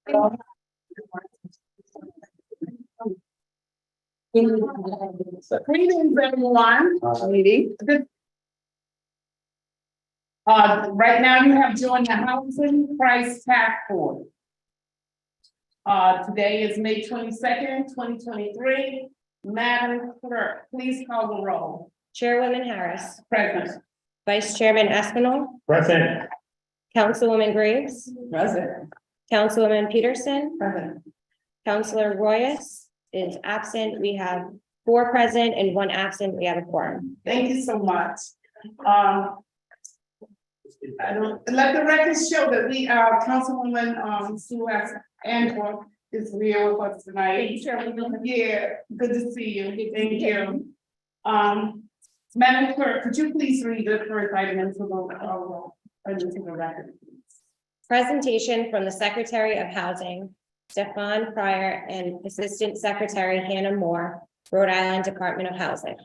Greetings, everyone. Right now you have joined the Housing Price Task Force. Today is May 22nd, 2023. Madam Clerk, please call the roll. Chairwoman Harris. Present. Vice Chairman Espinal. Present. Councilwoman Graves. Present. Councilwoman Peterson. Present. Councilor Royce is absent. We have 4 present and 1 absent. We have a quorum. Thank you so much. I don't let the records show that we Councilwoman Sue Andrew is here with us tonight. Yeah, good to see you. Thank you. Madam Clerk, could you please read the first item into the record, please? Presentation from the Secretary of Housing, Stefan, Pryor, and Assistant Secretary Hannah Moore, Rhode Island Department of Housing.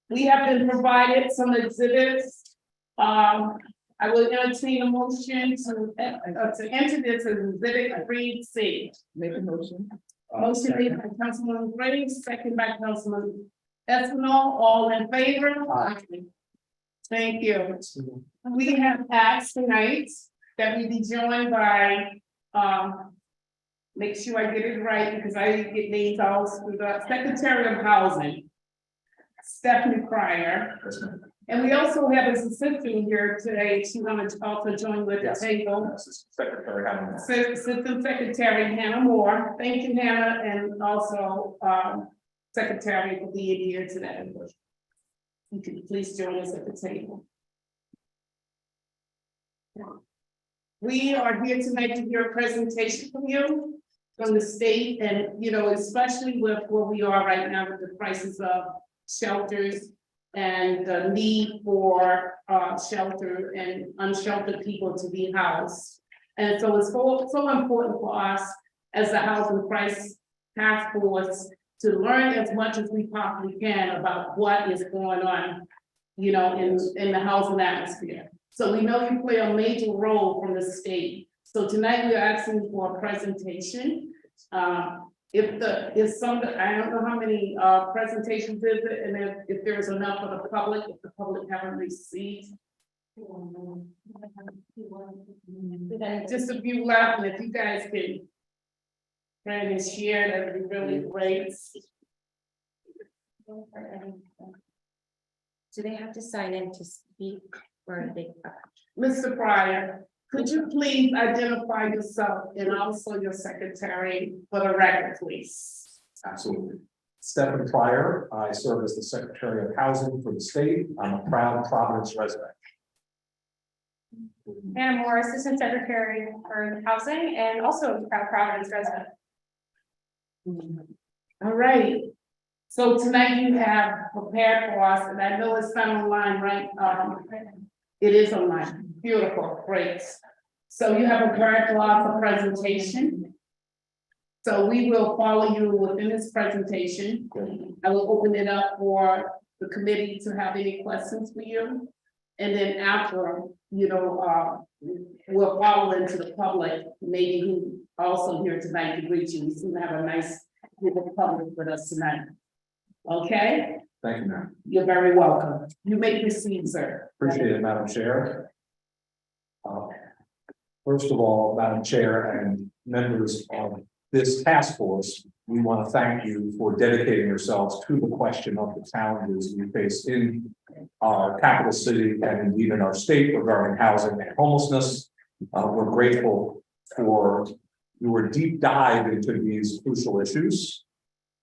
We have been provided some exhibits. I will entertain a motion to enter this as exhibit 3C. Make a motion. Motion made by Councilman Graves, second by Councilman Espinal. All in favor? Aye. Thank you. We have asked tonight that we be joined by, make sure I get it right because I get names out, the Secretary of Housing, Stephanie Pryor. And we also have his assistant here today. She's going to also join with the table. Assistant Secretary Hannah Moore. Thank you, Hannah, and also Secretary for being here today. You can please join us at the table. We are here tonight to hear a presentation from you, from the state, and especially with where we are right now with the prices of shelters and the need for shelter and unsheltered people to be housed. And so it's so important for us as the Housing Price Task Force to learn as much as we possibly can about what is going on, in the housing atmosphere. So we know you play a major role from the state. So tonight we're asking for a presentation. If I don't know how many presentations is it, and if there's enough for the public, if the public haven't received. Just a few left, and if you guys can try and share, that would be really great. Do they have to sign in to speak or they? Mr. Pryor, could you please identify yourself and also your secretary for the record, please? Absolutely. Stefan Pryor. I serve as the Secretary of Housing for the state. I'm a proud Providence resident. Hannah Moore, Assistant Secretary for Housing and also a proud Providence resident. All right. So tonight you have prepared for us, and I know it's not online, right? It is online. Beautiful, great. So you have prepared for us a presentation. So we will follow you within this presentation. I will open it up for the committee to have any questions for you. And then after, we'll follow into the public, maybe who also here tonight to greet you. We seem to have a nice group of public with us tonight. Okay? Thank you, ma'am. You're very welcome. You may proceed, sir. Appreciate it, Madam Chair. First of all, Madam Chair and members of this task force, we want to thank you for dedicating yourselves to the question of the challenges we face in our capital city and indeed in our state regarding housing and homelessness. We're grateful for your deep dive into these crucial issues.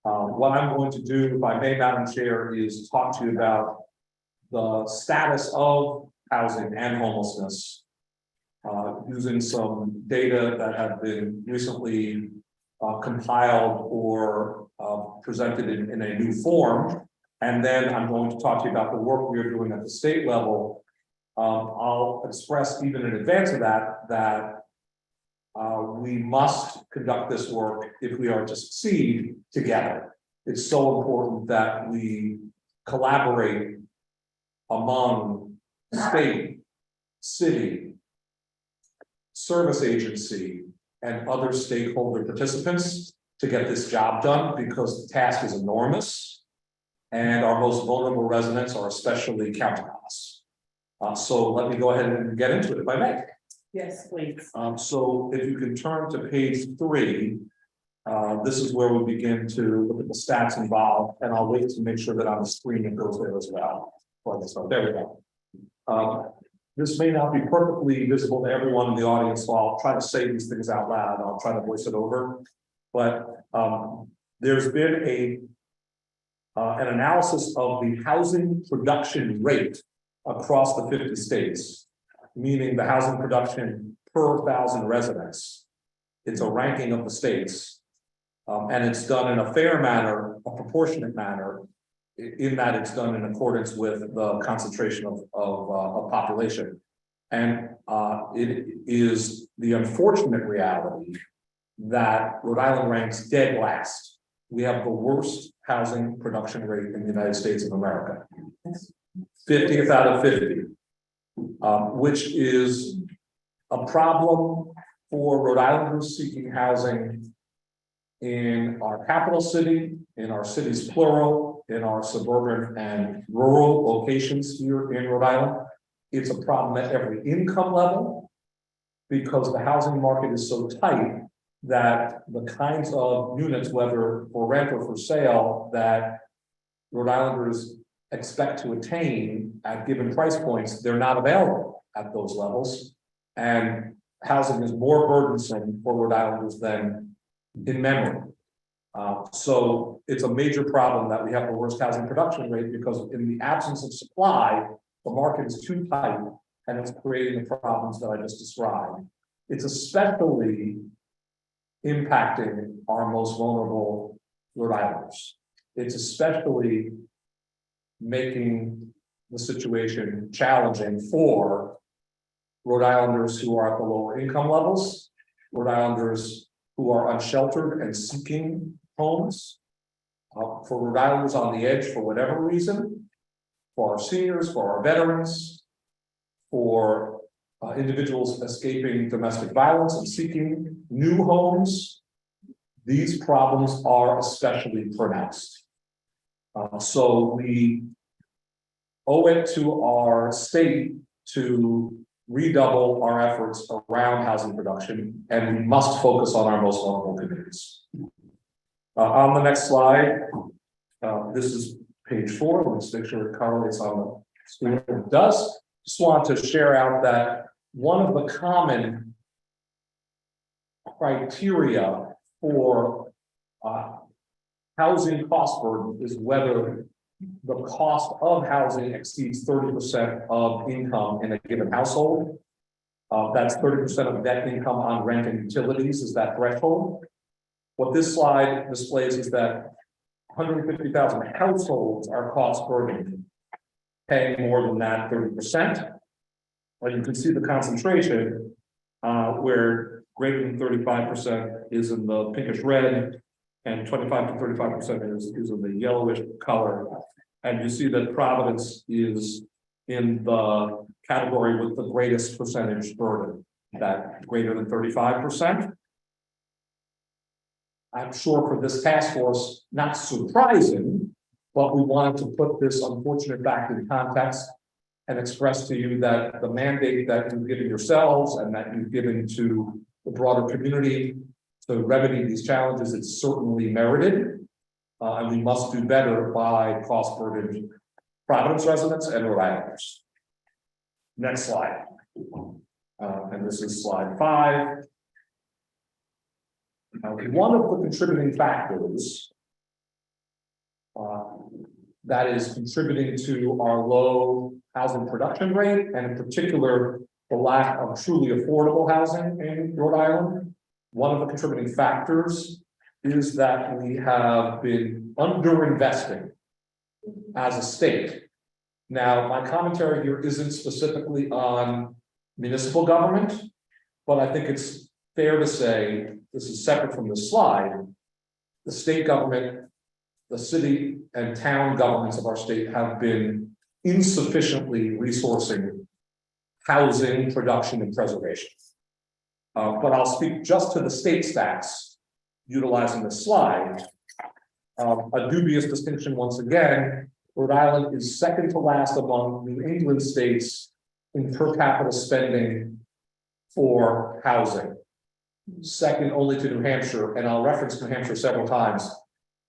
What I'm going to do, if I may, Madam Chair, is talk to you about the status of housing and homelessness using some data that have been recently compiled or presented in a new form. And then I'm going to talk to you about the work we are doing at the state level. I'll express even in advance of that we must conduct this work if we are to succeed together. It's so important that we collaborate among state, city, service agency, and other stakeholder participants to get this job done because the task is enormous. And our most vulnerable residents are especially counting on us. So let me go ahead and get into it if I may. Yes, please. So if you can turn to page 3, this is where we begin to look at the stats involved, and I'll wait to make sure that on the screen it goes there as well. So there we go. This may not be perfectly visible to everyone in the audience, so I'll try to say these things out loud. I'll try to voice it over. But there's been an analysis of the housing production rate across the 50 states, meaning the housing production per 1,000 residents. It's a ranking of the states, and it's done in a fair manner, a proportionate manner, in that it's done in accordance with the concentration of population. And it is the unfortunate reality that Rhode Island ranks dead last. We have the worst housing production rate in the United States of America. 50th out of 50, which is a problem for Rhode Islanders seeking housing in our capital city, in our cities plural, in our suburban and rural locations here in Rhode Island. It's a problem at every income level because the housing market is so tight that the kinds of units, whether for rent or for sale, that Rhode Islanders expect to attain at given price points, they're not available at those levels. And housing is more burdensome for Rhode Islanders than in memory. So it's a major problem that we have the worst housing production rate because in the absence of supply, the market is too tight and it's creating the problems that I just described. It's especially impacting our most vulnerable Rhode Islanders. It's especially making the situation challenging for Rhode Islanders who are at the lower income levels, Rhode Islanders who are unsheltered and seeking homes, for Rhode Islanders on the edge for whatever reason, for our seniors, for our veterans, for individuals escaping domestic violence and seeking new homes. These problems are especially pronounced. So we owe it to our state to redouble our efforts around housing production, and we must focus on our most vulnerable communities. On the next slide, this is page 4. Let's make sure it correlates on the screen. It does. Just want to share out that one of the common criteria for housing cost burden is whether the cost of housing exceeds 30% of income in a given household. That's 30% of net income on rent and utilities is that threshold. What this slide displays is that 150,000 households are cost burdened, paying more than that 30%. Well, you can see the concentration where greater than 35% is in the pinkish red and 25 to 35% is in the yellowish color. And you see that Providence is in the category with the greatest percentage burden, that greater than 35%. I'm sure for this task force, not surprising, but we wanted to put this unfortunate fact in context and express to you that the mandate that you've given yourselves and that you've given to the broader community to remedy these challenges is certainly merited. And we must do better by cost burdened Providence residents and Rhode Islanders. Next slide. And this is slide 5. One of the contributing factors that is contributing to our low housing production rate, and in particular, the lack of truly affordable housing in Rhode Island, one of the contributing factors is that we have been underinvesting as a state. Now, my commentary here isn't specifically on municipal government, but I think it's fair to say, this is separate from this slide, the state government, the city and town governments of our state have been insufficiently resourcing housing production and preservation. But I'll speak just to the state stats utilizing this slide. A dubious distinction once again, Rhode Island is second to last among New England states in per capita spending for housing. Second only to New Hampshire, and I'll reference New Hampshire several times.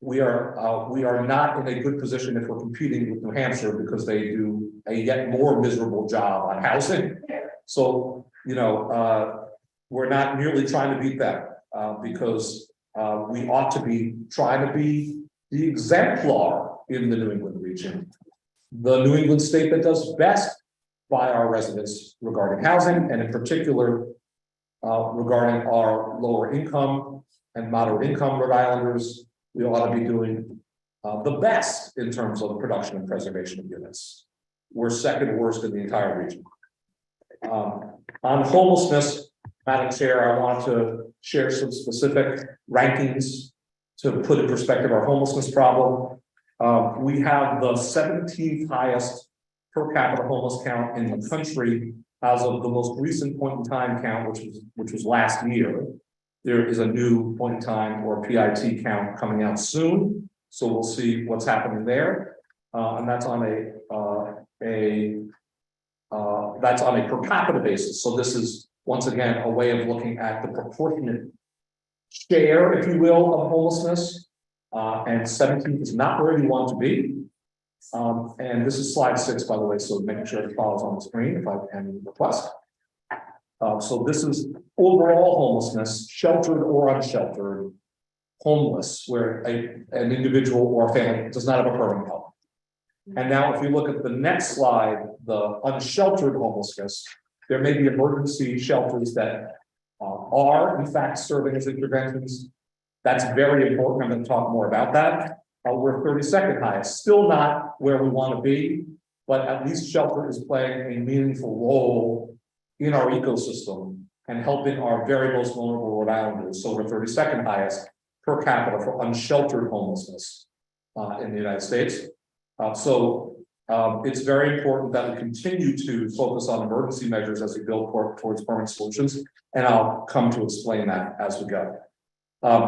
We are not in a good position if we're competing with New Hampshire because they do a yet more miserable job on housing. So, you know, we're not merely trying to beat them because we ought to be trying to be the exemplar in the New England region. The New England state that does best by our residents regarding housing, and in particular, regarding our lower income and moderate income Rhode Islanders, we ought to be doing the best in terms of the production and preservation of units. We're second worst in the entire region. On homelessness, Madam Chair, I want to share some specific rankings to put in perspective our homelessness problem. We have the 17th highest per capita homeless count in the country as of the most recent point in time count, which was last year. There is a new point in time or PIT count coming out soon, so we'll see what's happening there. And that's on a per capita basis. So this is once again a way of looking at the proportionate share, if you will, of homelessness. And 17th is not where you want to be. And this is slide 6, by the way, so making sure it follows on the screen if I can request. So this is overall homelessness, sheltered or unsheltered, homeless, where an individual or a family does not have a permanent home. And now if you look at the next slide, the unsheltered homelessness, there may be emergency shelters that are in fact serving as interventions. That's very important. I'm going to talk more about that. We're 32nd highest, still not where we want to be, but at least shelter is playing a meaningful role in our ecosystem and helping our very most vulnerable Rhode Islanders. So we're 32nd highest per capita for unsheltered homelessness in the United States. It's very important that we continue to focus on emergency measures as we build towards permanent solutions, and I'll come to explain that as we go.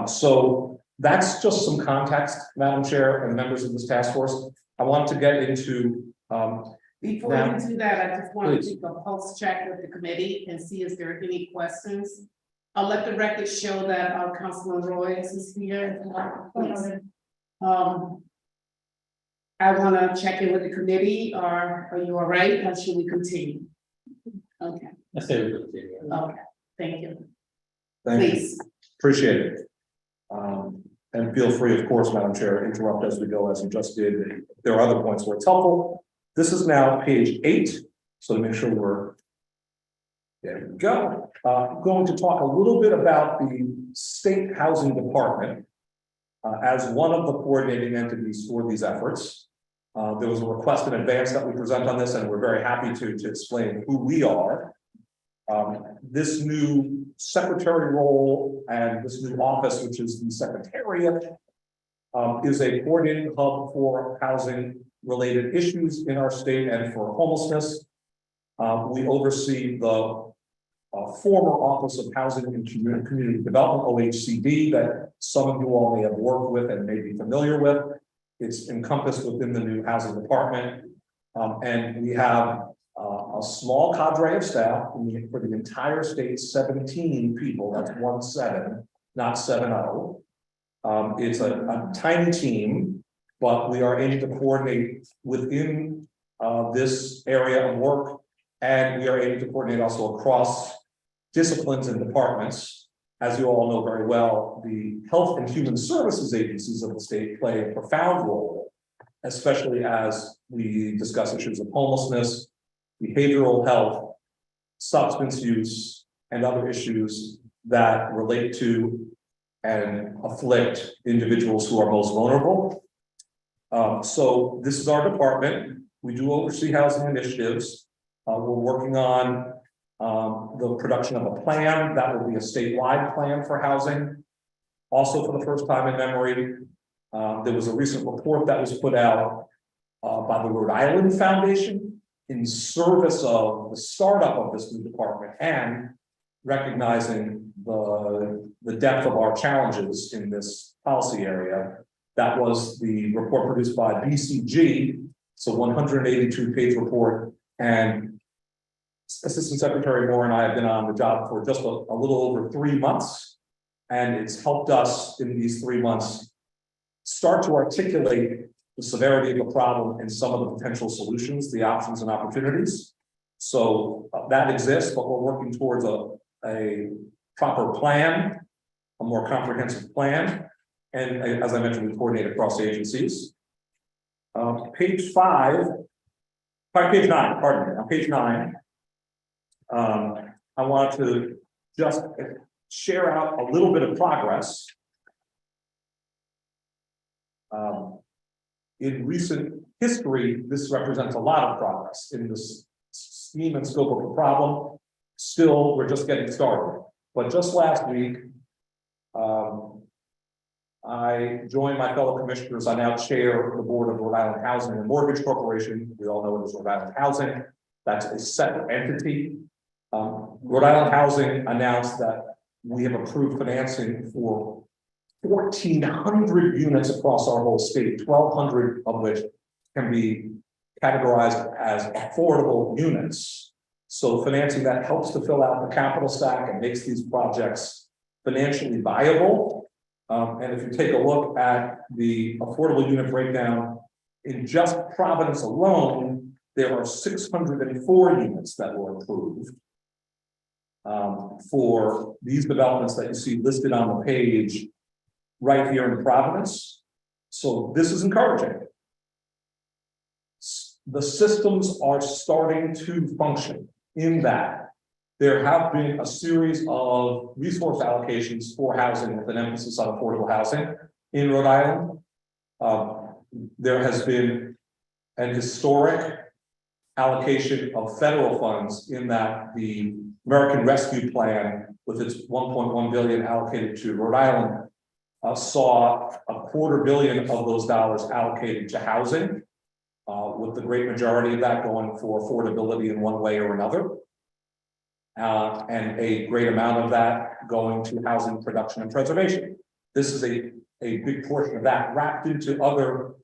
So that's just some context, Madam Chair and members of this task force. I want to get into before you do that, I just want to take a pulse check with the committee and see if there are any questions. I'll let the record show that our Councilman Royce is here. I want to check in with the committee. Are you all right? Or should we continue? Okay. I say we continue. Okay. Thank you. Thank you. Please. Appreciate it. And feel free, of course, Madam Chair, interrupt as we go, as you just did. If there are other points where it's helpful. This is now page 8. So to make sure there we go. I'm going to talk a little bit about the State Housing Department as one of the coordinating entities for these efforts. There was a request in advance that we present on this, and we're very happy to explain who we are. This new secretary role and this new office, which is the Secretariat, is a coordinating hub for housing related issues in our state and for homelessness. We oversee the former Office of Housing and Community Development, OHCD, that some of you all may have worked with and may be familiar with. It's encompassed within the new housing department. And we have a small cadre of staff for the entire state, 17 people, that's 17, not 70. It's a tiny team, but we are aiming to coordinate within this area of work, and we are aiming to coordinate also across disciplines and departments. As you all know very well, the health and human services agencies of the state play a profound role, especially as we discuss issues of homelessness, behavioral health, substance use, and other issues that relate to and afflict individuals who are most vulnerable. So this is our department. We do oversee housing initiatives. We're working on the production of a plan that will be a statewide plan for housing. Also, for the first time in memory, there was a recent report that was put out by the Rhode Island Foundation in service of the startup of this new department and recognizing the depth of our challenges in this policy area. That was the report produced by BCG. It's a 182-page report, and Assistant Secretary Moore and I have been on the job for just a little over 3 months, and it's helped us in these 3 months start to articulate the severity of the problem and some of the potential solutions, the options and opportunities. So that exists, but we're working towards a proper plan, a more comprehensive plan. And as I mentioned, we coordinate across agencies. Page 9, pardon me, on page 9, I want to just share out a little bit of progress. In recent history, this represents a lot of progress in this scheme and scope of the problem. Still, we're just getting started. But just last week, I joined my fellow commissioners. I now chair the board of Rhode Island Housing and Mortgage Corporation. We all know it as Rhode Island Housing. That's a separate entity. Rhode Island Housing announced that we have approved financing for 1,400 units across our whole state, 1,200 of which can be categorized as affordable units. So financing that helps to fill out the capital stack and makes these projects financially viable. And if you take a look at the affordable unit breakdown, in just Providence alone, there are 604 units that were approved for these developments that you see listed on the page right here in Providence. So this is encouraging. The systems are starting to function in that there have been a series of resource allocations for housing with an emphasis on affordable housing in Rhode Island. There has been an historic allocation of federal funds in that the American Rescue Plan, with its $1.1 billion allocated to Rhode Island, saw $250 million of those dollars allocated to housing, with the great majority of that going for affordability in one way or another. And a great amount of that going to housing production and preservation. This is a big portion of that wrapped into other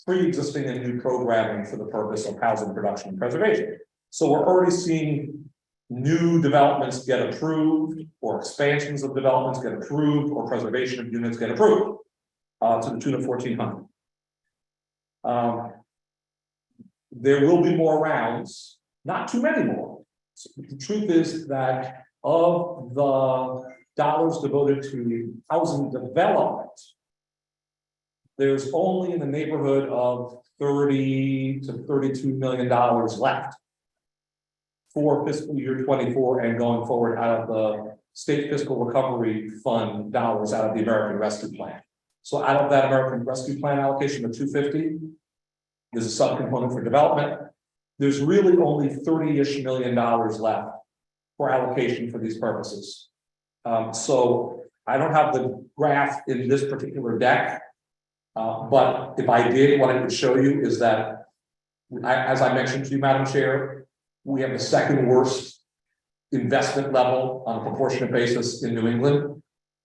pre-existing and new programming for the purpose of housing production and preservation. So we're already seeing new developments get approved, or expansions of developments get approved, or preservation of units get approved to the tune of 1,400. There will be more rounds, not too many more. So the truth is that of the dollars devoted to housing development, there's only in the neighborhood of $30 to $32 million left for fiscal year 24 and going forward out of the state fiscal recovery fund dollars out of the American Rescue Plan. So out of that American Rescue Plan allocation of $250, there's a subcomponent for development. There's really only $30-ish million left for allocation for these purposes. So I don't have the graph in this particular deck, but if I did, what I would show you is that, as I mentioned to you, Madam Chair, we have the second worst investment level on a proportionate basis in New England.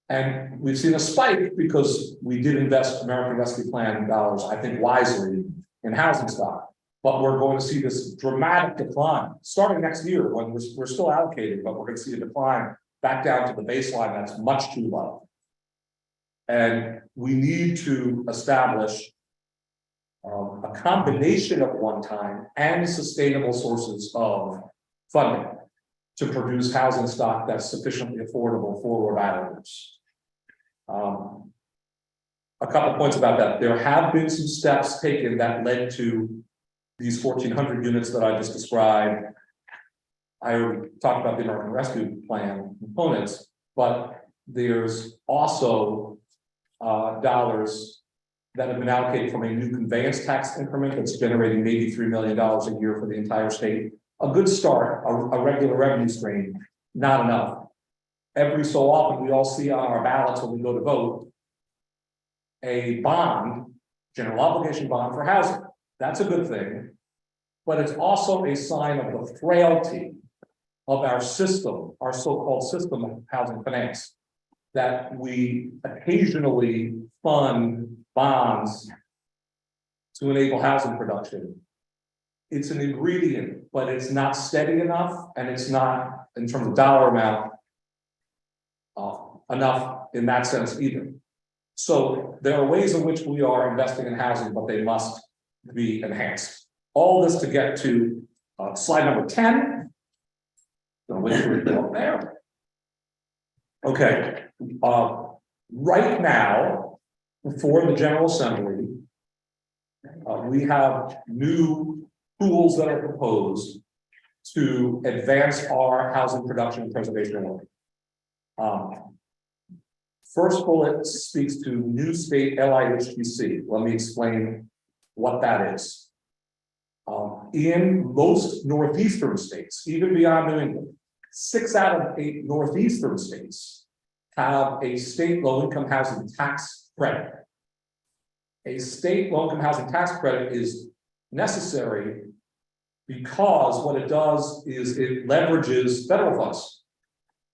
And we've seen a spike because we did invest American Rescue Plan dollars, I think wisely, in housing stock. But we're going to see this dramatic decline starting next year when we're still allocated, but we're going to see a decline back down to the baseline that's much too low. And we need to establish a combination of one-time and sustainable sources of funding to produce housing stock that's sufficiently affordable for Rhode Islanders. A couple points about that. There have been some steps taken that led to these 1,400 units that I just described. I already talked about the American Rescue Plan components, but there's also dollars that have been allocated from a new conveyance tax increment that's generating maybe $3 million a year for the entire state. A good start, a regular revenue stream, not enough. Every so often, we all see on our ballots when we go to vote, a bond, general obligation bond for housing. That's a good thing, but it's also a sign of the frailty of our system, our so-called system of housing finance, that we occasionally fund bonds to enable housing production. It's an ingredient, but it's not steady enough, and it's not, in terms of dollar amount, enough in that sense either. So there are ways in which we are investing in housing, but they must be enhanced. All this to get to slide number 10. Don't wait for it to go there. Okay, right now, before the General Assembly, we have new tools that are proposed to advance our housing production and preservation work. First bullet speaks to new state LIHTC. Let me explain what that is. In most northeastern states, even beyond New England, 6 out of 8 northeastern states have a state low-income housing tax credit. A state low-income housing tax credit is necessary because what it does is it leverages federal funds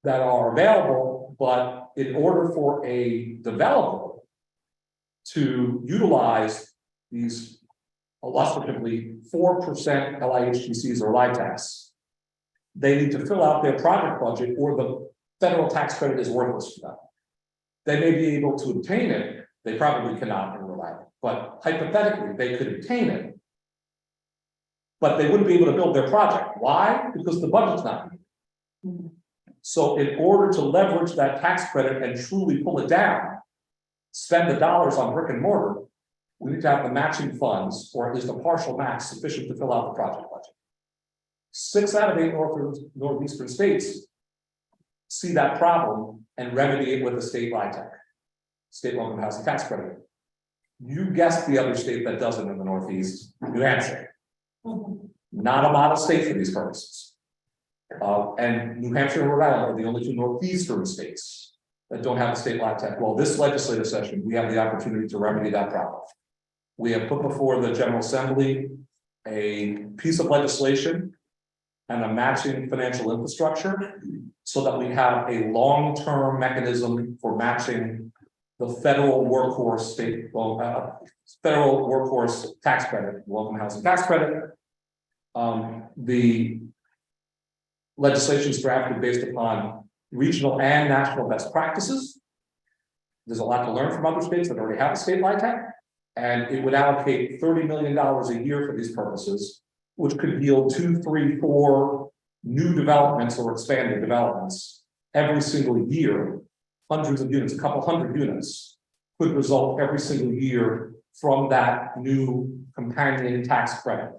that are available, but in order for a developer to utilize these illustratively 4% LIHTCs or LITACs, they need to fill out their project budget, or the federal tax credit is worthless to them. They may be able to obtain it, they probably cannot in Rhode Island, but hypothetically they could obtain it, but they wouldn't be able to build their project. Why? Because the budget's not. So in order to leverage that tax credit and truly pull it down, spend the dollars on brick and mortar, we need to have the matching funds, or at least a partial match sufficient to fill out the project budget. 6 out of 8 northeastern states see that problem and remedy it with a state LIHTC, state low-income housing tax credit. You guessed the other state that doesn't in the Northeast, New Hampshire. Not a model state for these purposes. And New Hampshire and Rhode Island are the only 2 northeastern states that don't have a state LIHTC. Well, this legislative session, we have the opportunity to remedy that problem. We have put before the General Assembly a piece of legislation and a matching financial infrastructure so that we have a long-term mechanism for matching the federal workforce federal workforce tax credit, low-income housing tax credit. The legislation is drafted based upon regional and national best practices. There's a lot to learn from other states that already have a state LIHTC, and it would allocate $30 million a year for these purposes, which could yield 2, 3, 4 new developments or expanded developments every single year. Hundreds of units, a couple hundred units could result every single year from that new companion tax credit.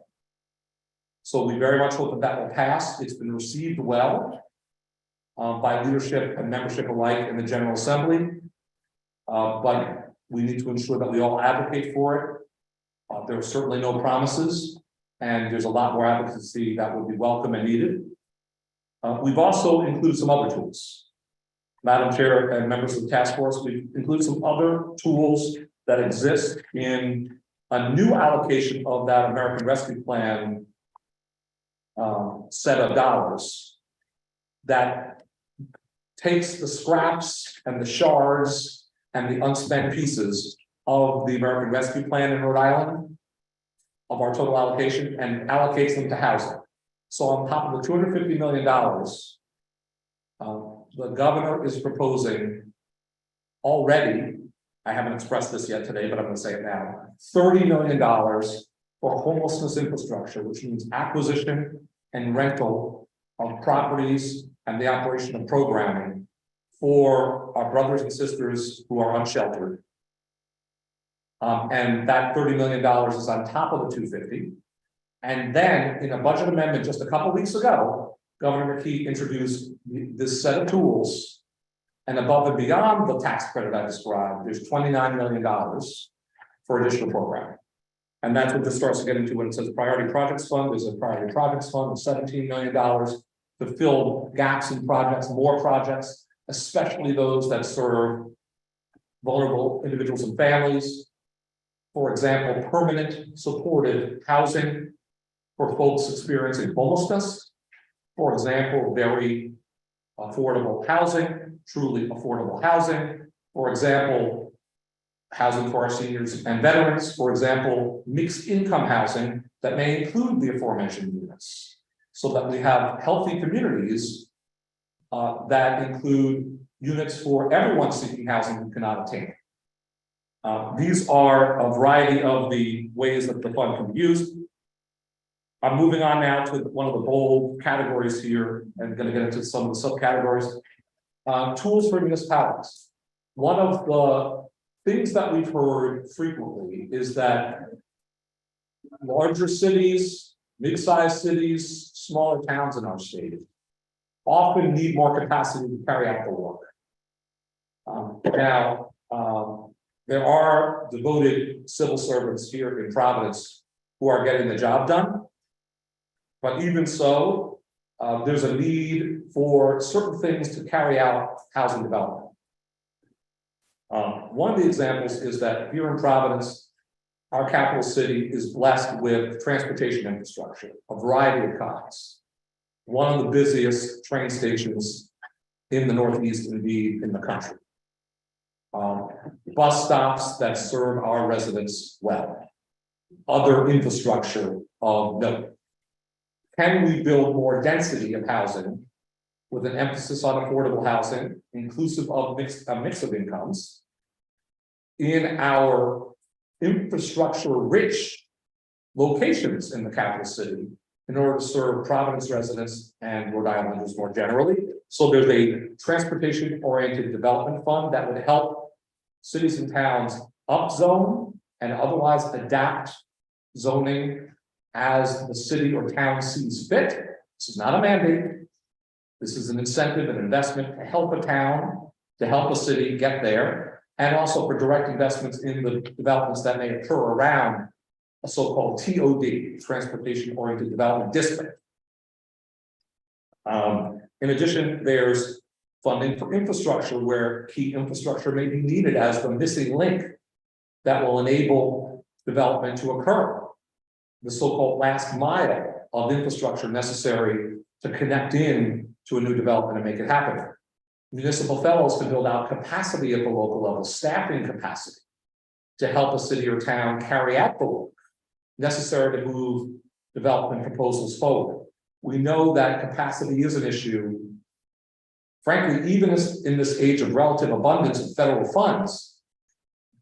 So we very much hope that that will pass. It's been received well by leadership and membership alike in the General Assembly. But we need to ensure that we all advocate for it. There are certainly no promises, and there's a lot more advocacy that would be welcome and needed. We've also included some other tools. Madam Chair and members of the task force, we've included some other tools that exist in a new allocation of that American Rescue Plan set of dollars that takes the scraps and the shards and the unspent pieces of the American Rescue Plan in Rhode Island of our total allocation and allocates them to housing. So on top of the $250 million, the governor is proposing already, I haven't expressed this yet today, but I'm going to say it now, $30 million for homelessness infrastructure, which means acquisition and rental of properties and the operation of programming for our brothers and sisters who are unsheltered. And that $30 million is on top of the $250. And then in a budget amendment just a couple of weeks ago, Governor McKee introduced this set of tools, and above and beyond the tax credit I described, there's $29 million for additional programming. And that's what this starts to get into when it says priority projects fund. There's a priority projects fund of $17 million to fill gaps in projects, more projects, especially those that serve vulnerable individuals and families. For example, permanent supported housing for folks experiencing homelessness. For example, very affordable housing, truly affordable housing. For example, housing for our seniors and veterans. For example, mixed income housing that may include the aforementioned units, so that we have healthy communities that include units for everyone seeking housing who cannot obtain it. These are a variety of the ways that the fund can be used. I'm moving on now to one of the bold categories here, and going to get into some of the subcategories. Tools for municipalities. One of the things that we've heard frequently is that larger cities, mid-sized cities, smaller towns in our state often need more capacity to carry out the work. There are devoted civil servants here in Providence who are getting the job done. But even so, there's a need for certain things to carry out housing development. One of the examples is that here in Providence, our capital city is blessed with transportation infrastructure, a variety of kinds. One of the busiest train stations in the Northeast, indeed, in the country. Bus stops that serve our residents well. Other infrastructure of note. Can we build more density of housing with an emphasis on affordable housing, inclusive of a mix of incomes, in our infrastructure-rich locations in the capital city in order to serve Providence residents and Rhode Islanders more generally? So there's a transportation-oriented development fund that would help cities and towns upzone and otherwise adapt zoning as the city or town sees fit. This is not a mandate. This is an incentive and investment to help a town, to help a city get there, and also for direct investments in the developments that may occur around a so-called TOD, Transportation-Oriented Development District. In addition, there's funding for infrastructure where key infrastructure may be needed as the missing link that will enable development to occur. The so-called last mile of infrastructure necessary to connect in to a new development and make it happen. Municipal fellows to build out capacity at the local level, staffing capacity to help a city or town carry out the work necessary to move development proposals forward. We know that capacity is an issue. Frankly, even in this age of relative abundance of federal funds,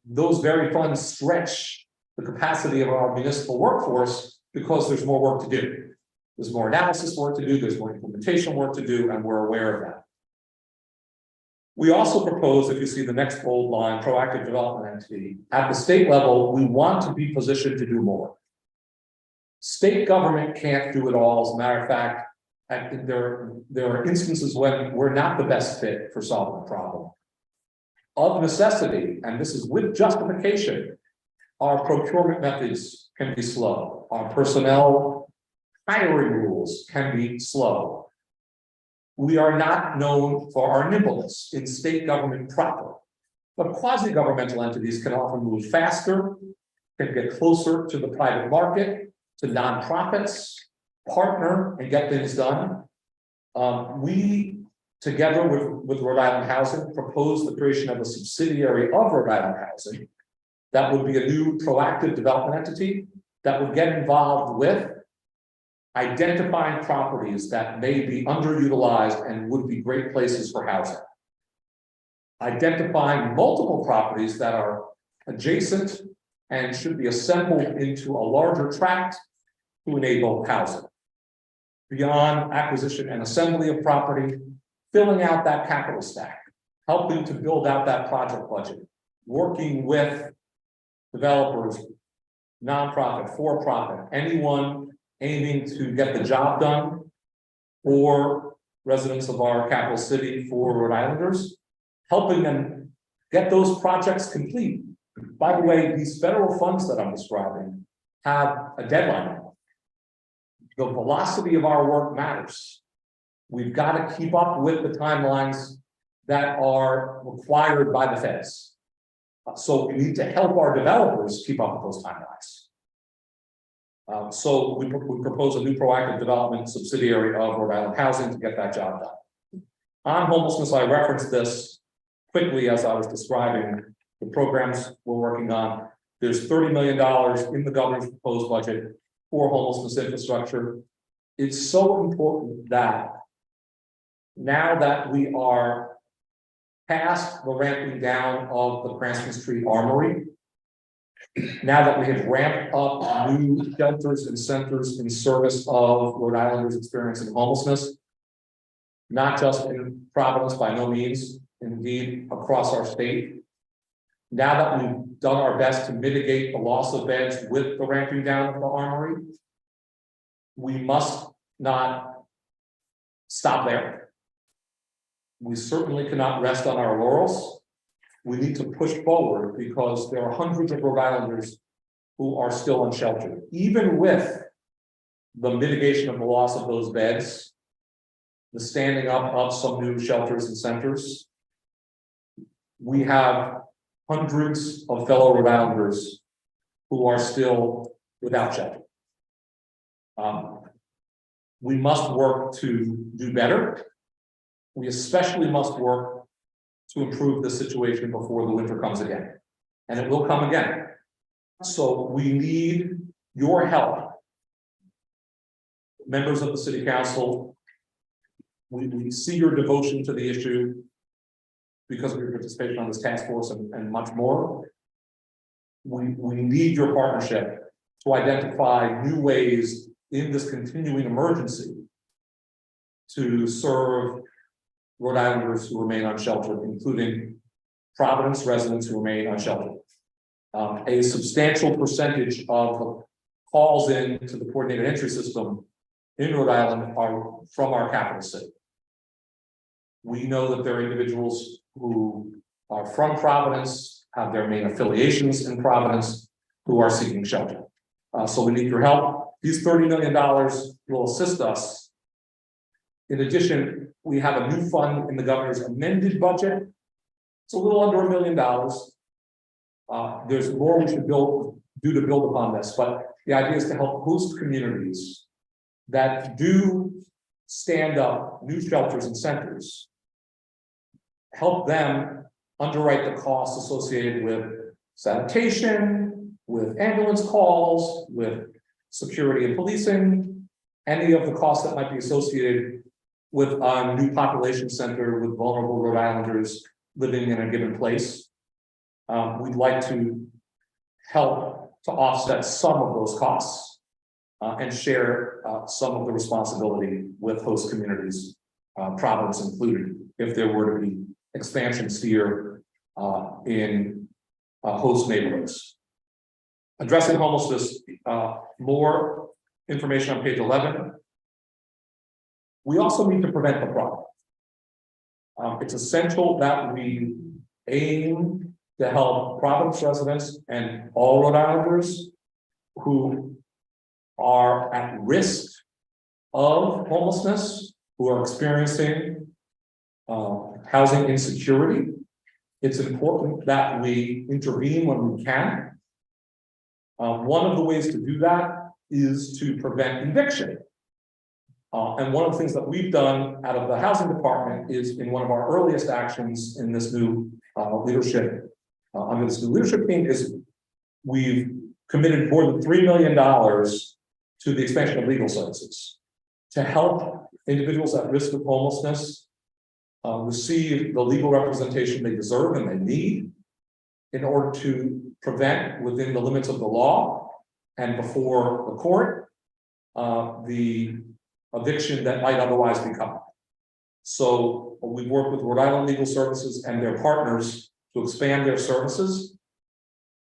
those very funds stretch the capacity of our municipal workforce because there's more work to do. There's more analysis work to do, there's more implementation work to do, and we're aware of that. We also propose, if you see the next bold line, proactive development entity. At the state level, we want to be positioned to do more. State government can't do it all. As a matter of fact, there are instances when we're not the best fit for solving the problem. Of necessity, and this is with justification, our procurement methods can be slow. Our personnel hiring rules can be slow. We are not known for our nimbleness in state government proper, but quasi-governmental entities can often move faster, can get closer to the private market, to nonprofits, partner and get things done. We, together with Rhode Island Housing, propose the creation of a subsidiary of Rhode Island Housing that would be a new proactive development entity that would get involved with identifying properties that may be underutilized and would be great places for housing. Identifying multiple properties that are adjacent and should be assembled into a larger tract to enable housing. Beyond acquisition and assembly of property, filling out that capital stack, helping to build out that project budget, working with developers, nonprofit, for-profit, anyone aiming to get the job done for residents of our capital city, for Rhode Islanders, helping them get those projects complete. By the way, these federal funds that I'm describing have a deadline on them. The velocity of our work matters. We've got to keep up with the timelines that are required by the feds. So we need to help our developers keep up with those timelines. So we propose a new proactive development subsidiary of Rhode Island Housing to get that job done. On homelessness, I referenced this quickly as I was describing the programs we're working on. There's $30 million in the governor's proposed budget for homelessness infrastructure. It's so important that now that we are past the ramping down of the Cranston Street Armory, now that we have ramped up new shelters and centers in service of Rhode Islanders experiencing homelessness, not just in Providence, by no means, indeed across our state. Now that we've done our best to mitigate the loss of beds with the ramping down of the Armory, we must not stop there. We certainly cannot rest on our laurels. We need to push forward because there are hundreds of Rhode Islanders who are still unsheltered. Even with the mitigation of the loss of those beds, the standing up of some new shelters and centers, we have hundreds of fellow Rhode Islanders who are still without shelter. We must work to do better. We especially must work to improve the situation before the winter comes again. And it will come again. So we need your help. Members of the City Council, we see your devotion to the issue because of your participation on this task force and much more. We need your partnership to identify new ways in this continuing emergency to serve Rhode Islanders who remain unsheltered, including Providence residents who remain unsheltered. A substantial percentage of the calls in to the coordinated entry system in Rhode Island are from our capital city. We know that there are individuals who are from Providence, have their main affiliations in Providence, who are seeking shelter. So we need your help. These $30 million will assist us. In addition, we have a new fund in the governor's amended budget. It's a little under $1 million. There's more we should do to build upon this, but the idea is to help host communities that do stand up new shelters and centers, help them underwrite the costs associated with sanitation, with ambulance calls, with security and policing, any of the costs that might be associated with a new population center with vulnerable Rhode Islanders living in a given place. We'd like to help to offset some of those costs and share some of the responsibility with host communities, Providence included, if there were to be expansions here in host neighborhoods. Addressing homelessness, more information on page 11. We also need to prevent the problem. It's essential that we aim to help Providence residents and all Rhode Islanders who are at risk of homelessness, who are experiencing housing insecurity. It's important that we intervene when we can. One of the ways to do that is to prevent eviction. And one of the things that we've done out of the housing department is in one of our earliest actions in this new leadership, under this new leadership team, is we've committed more than $3 million to the expansion of legal services to help individuals at risk of homelessness receive the legal representation they deserve and they need in order to prevent, within the limits of the law and before the court, the eviction that might otherwise be coming. So we work with Rhode Island Legal Services and their partners to expand their services.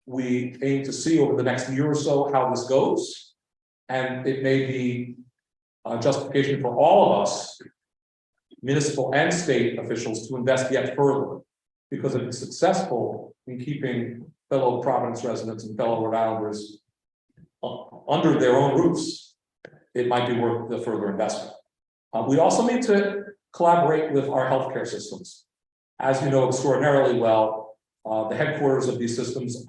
We aim to see over the next year or so how this goes. And it may be a justification for all of us, municipal and state officials, to invest yet further. Because if it's successful in keeping fellow Providence residents and fellow Rhode Islanders under their own roofs, it might be worth the further investment. We also need to collaborate with our healthcare systems. As you know extraordinarily well, the headquarters of these systems,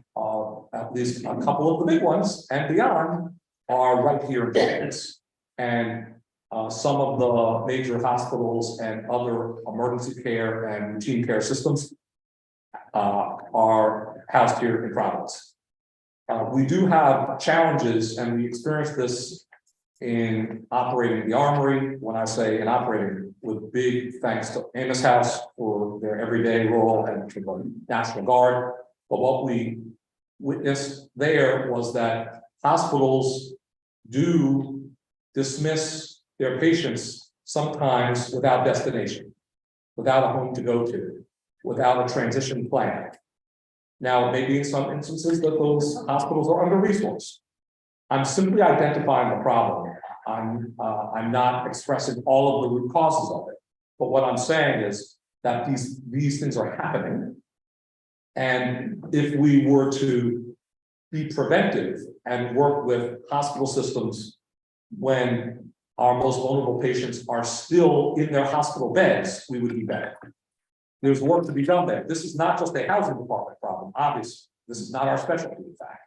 at least a couple of the big ones and beyond, are right here in Providence. And some of the major hospitals and other emergency care and routine care systems are housed here in Providence. We do have challenges, and we experienced this in operating the Armory. When I say in operating, with big thanks to Amos House for their everyday role and to the National Guard. But what we witnessed there was that hospitals do dismiss their patients sometimes without destination, without a home to go to, without a transition plan. Now, maybe in some instances that those hospitals are under-resourced. I'm simply identifying the problem. I'm not expressing all of the root causes of it. But what I'm saying is that these things are happening. And if we were to be preventive and work with hospital systems when our most vulnerable patients are still in their hospital beds, we would be better. There's work to be done there. This is not just a housing department problem, obviously. This is not our specialty, in fact.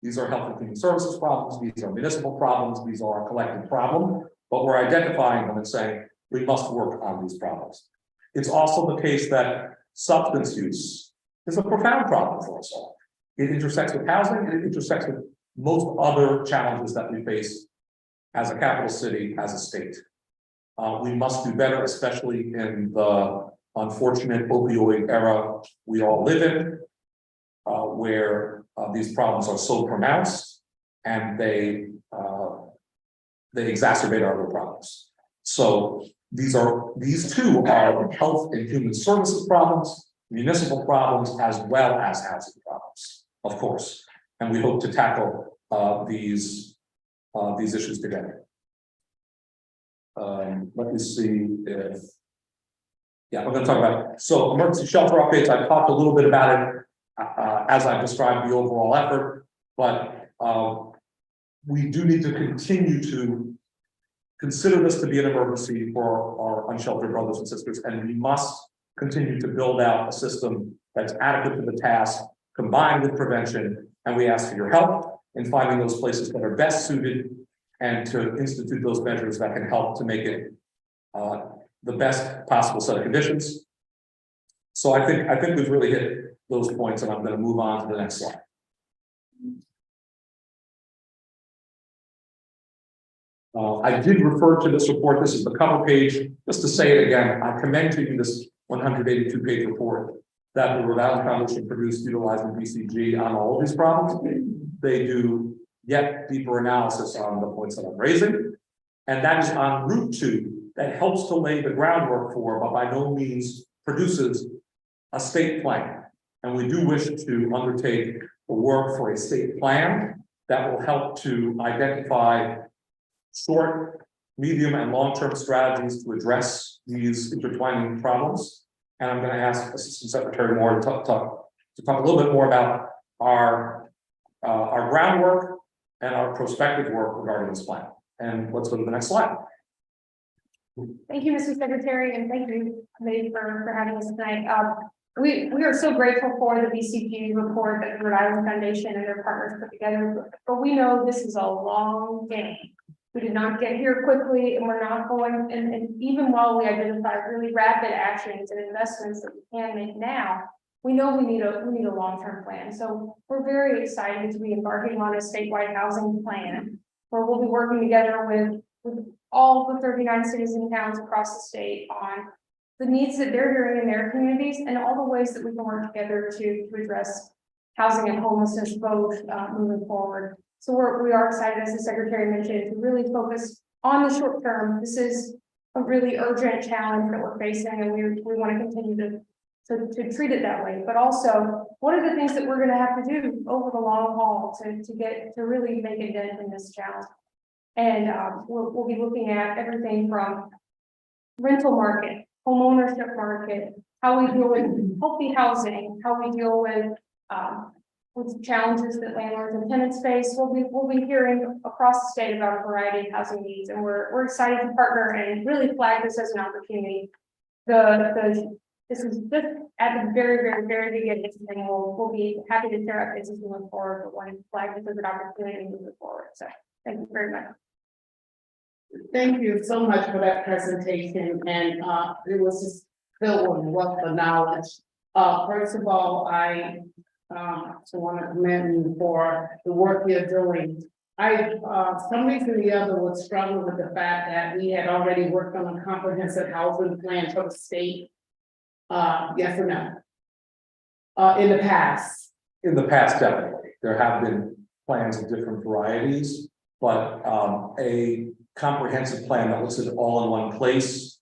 These are health and human services problems, these are municipal problems, these are our collective problem, but we're identifying them and saying we must work on these problems. It's also the case that substance use is a profound problem for us all. It intersects with housing, and it intersects with most other challenges that we face as a capital city, as a state. We must do better, especially in the unfortunate opioid era we all live in, where these problems are so pronounced and they exacerbate our other problems. So these two are health and human services problems, municipal problems, as well as housing problems, of course. And we hope to tackle these issues together. Let me see if, yeah, we're going to talk about, so emergency shelter updates. I talked a little bit about it as I described the overall effort, but we do need to continue to consider this to be an emergency for our unsheltered brothers and sisters, and we must continue to build out a system that's adequate to the task, combined with prevention, and we ask for your help in finding those places that are best suited and to institute those measures that can help to make it the best possible set of conditions. So I think we've really hit those points, and I'm going to move on to the next slide. I did refer to this report. This is the cover page. Just to say it again, I commend to you this 182-page report that the Rhode Island Foundation produced utilizing BCG on all of these problems. They do yet deeper analysis on the points that I'm raising, and that is on route 2 that helps to lay the groundwork for, but by no means produces a state plan. And we do wish to undertake the work for a state plan that will help to identify short, medium, and long-term strategies to address these intertwining problems. And I'm going to ask Assistant Secretary Moore to talk a little bit more about our groundwork and our prospective work regarding this plan. And let's go to the next slide. Thank you, Mr. Secretary, and thank you, committee, for having us tonight. We are so grateful for the BCG report that the Rhode Island Foundation and their partners put together, but we know this is a long game. We did not get here quickly, and we're not going, and even while we identify really rapid actions and investments that we can make now, we know we need a long-term plan. So we're very excited to be embarking on a statewide housing plan where we'll be working together with all the 39 cities and towns across the state on the needs that they're hearing in their communities and all the ways that we can work together to address housing and homelessness both moving forward. So we are excited, as the Secretary mentioned, to really focus on the short term. This is a really urgent challenge that we're facing, and we want to continue to treat it that way. But also, what are the things that we're going to have to do over the long haul to really make a dent in this challenge? And we'll be looking at everything from rental market, home ownership market, how we deal with healthy housing, how we deal with challenges that landlords and tenants face. We'll be hearing across the state about a variety of housing needs, and we're excited to partner and really flag this as an opportunity. This is just at the very, very, very beginning, and we'll be happy to share updates as we move forward, but want to flag this as an opportunity moving forward. So Thank you very much. Thank you so much for that presentation, and it was just filled with wealth of knowledge. First of all, I want to commend you for the work you're doing. Some reason or the other was struggling with the fact that we had already worked on a comprehensive housing plan for the state. Yes or no? In the past. In the past, definitely, there have been plans of different varieties, but a comprehensive plan that looks at it all in one place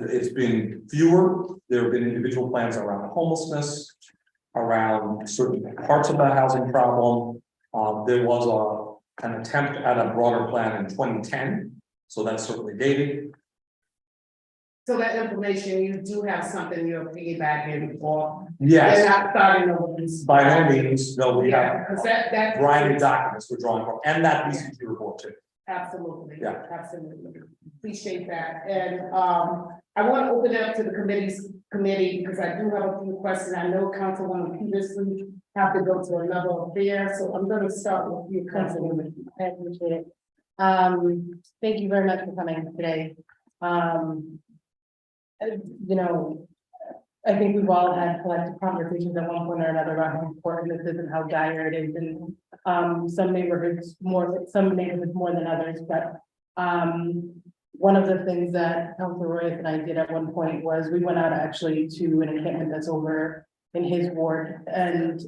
it's been fewer. There have been individual plans around homelessness, around certain parts of the housing problem. There was an attempt at a broader plan in 2010, so that's certainly dated. So that information, you do have something you're piggybacking for. Yes. They're not starting over this. By no means, no, we Yeah, have because that. variety of documents we're drawing from, and that BCG report too. Absolutely. Yeah. Absolutely. Appreciate that. And I want to open it up to the committee because I do have a few questions. I know Councilwoman Peterson have to go to another affair, so I'm going to start with you, Councilwoman. I appreciate it. Thank you very much for coming today. You know, I think we've all had collective conversations at one point or another about how important this is and how dire it is, and some neighborhoods more than others. But one of the things that Councilor Royce and I did at one point was we went out actually to an encampment that's over in his ward, and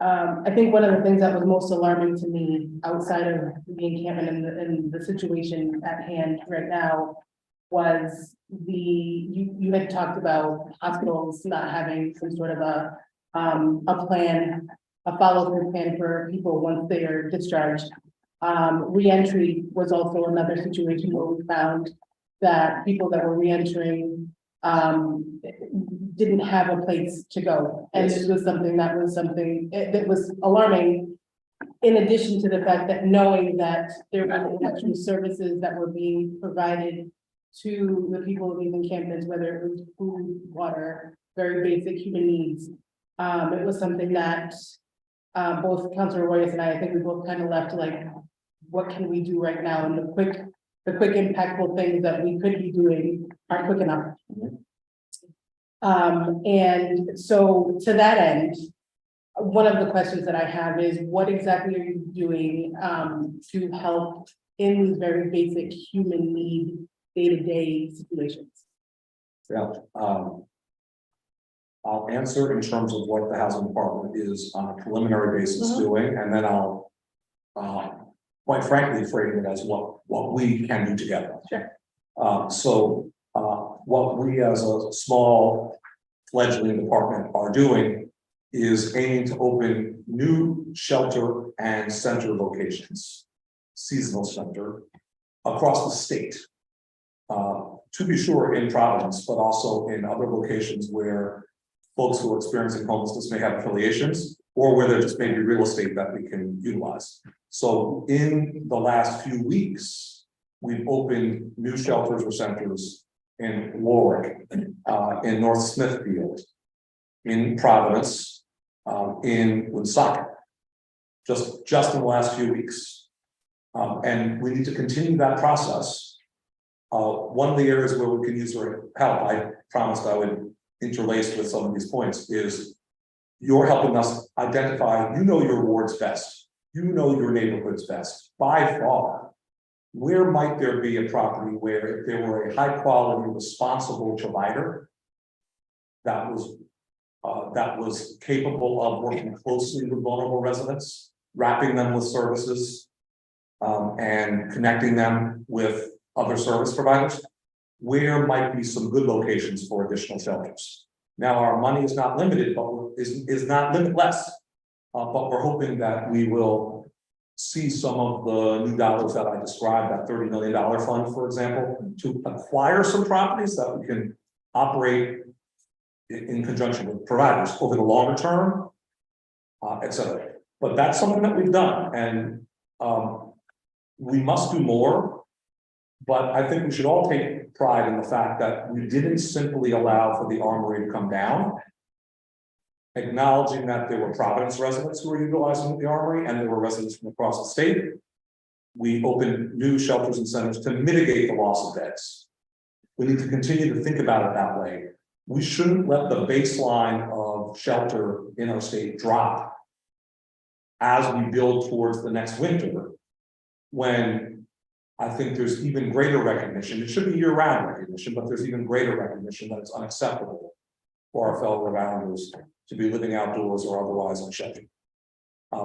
I think one of the things that was most alarming to me outside of the encampment and the situation at hand right now was you had talked about hospitals not having some sort of a plan, a follow-through plan for people once they are discharged. Reentry was also another situation where we found that people that were reentering didn't have a place to go. And this was something that was alarming, in addition to the fact that knowing that there were actual services that were being provided to the people of these encampments, whether it was food, water, very basic human needs. It was something that both Councilor Royce and I think we both kind of left like, what can we do right now? And the quick impactful things that we could be doing aren't quick enough. And so to that end, one of the questions that I have is what exactly are you doing to help in these very basic human need day-to-day situations? Yeah, I'll answer in terms of what the housing department is on a preliminary basis doing, and then I'll quite frankly frame it as what we can do together. Sure. What we as a small fledgling department are doing is aiming to open new shelter and center locations, seasonal center, across the state. To be sure in Providence, but also in other locations where folks who are experiencing homelessness may have affiliations, or where there just may be real estate that we can utilize. So in the last few weeks, we've opened new shelters or centers in Warwick, in North Smithfield, in Providence, in Woonsocket, just in the last few weeks. And we need to continue that process. One of the areas where we can use your help, I promised I would interlace with some of these points, is you're helping us identify, you know your wards best, you know your neighborhoods best, by far. Where might there be a property where if there were a high quality, responsible provider that was capable of working closely with vulnerable residents, wrapping them with services, and connecting them with other service providers, where might be some good locations for additional shelters? Now, our money is not limited, but is not limitless. But we're hoping that we will see some of the new dollars that I described, that $30 million fund, for example, to acquire some properties that we can operate in conjunction with providers over the longer term, et cetera. But that's something that we've done, and we must do more. But I think we should all take pride in the fact that we didn't simply allow for the armory to come down. acknowledging that there were Providence residents who were utilizing the armory and there were residents from across the state. We opened new shelters and centers to mitigate the loss of beds. We need to continue to think about it that way. We shouldn't let the baseline of shelter in our state drop as we build towards the next winter, when I think there's even greater recognition. It should be year-round recognition, but there's even greater recognition that it's unacceptable for our fellow Rhode Islanders to be living outdoors or otherwise in shelter.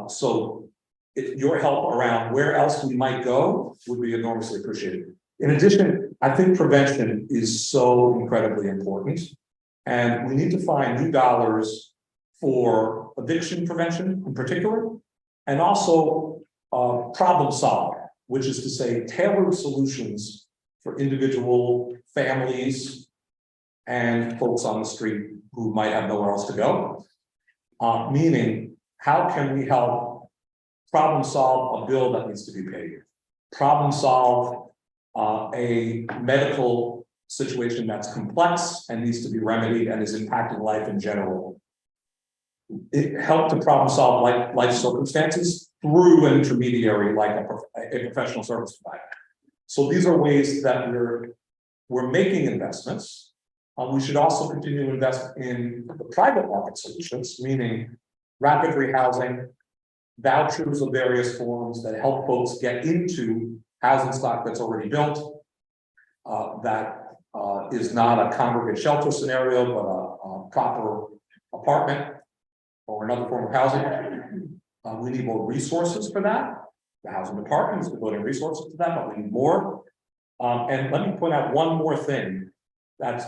So your help around where else we might go would be enormously appreciated. In addition, I think prevention is so incredibly important, and we need to find new dollars for addiction prevention in particular, and also problem solving, which is to say tailored solutions for individual families and folks on the street who might have nowhere else to go. Meaning, how can we help problem solve a bill that needs to be paid? Problem solve a medical situation that's complex and needs to be remedied and is impacting life in general. It helped to problem solve life circumstances through an intermediary like a professional service provider. So these are ways that we're making investments. We should also continue to invest in the private market solutions, meaning rapid rehousing, vouchers of various forms that help folks get into housing stock that's already built, that is not a congregate shelter scenario, but a proper apartment or another form of housing. We need more resources for that. The housing department is devoting resources to that, but we need more. And let me point out one more thing that's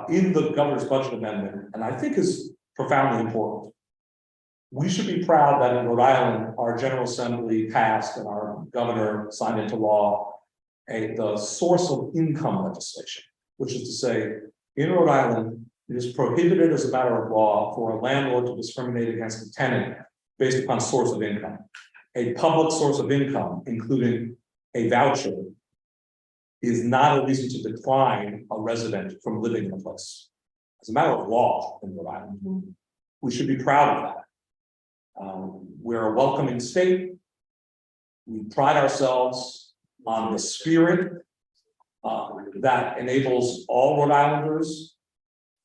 in the governor's budget amendment, and I think is profoundly important. We should be proud that in Rhode Island, our General Assembly passed and our governor signed into law the source of income legislation, which is to say, in Rhode Island, it is prohibited as a matter of law for a landlord to discriminate against a tenant based upon source of income. A public source of income, including a voucher, is not a reason to decline a resident from living in a place. As a matter of law in Rhode Island, we should be proud of that. We're a welcoming state. We pride ourselves on the spirit that enables all Rhode Islanders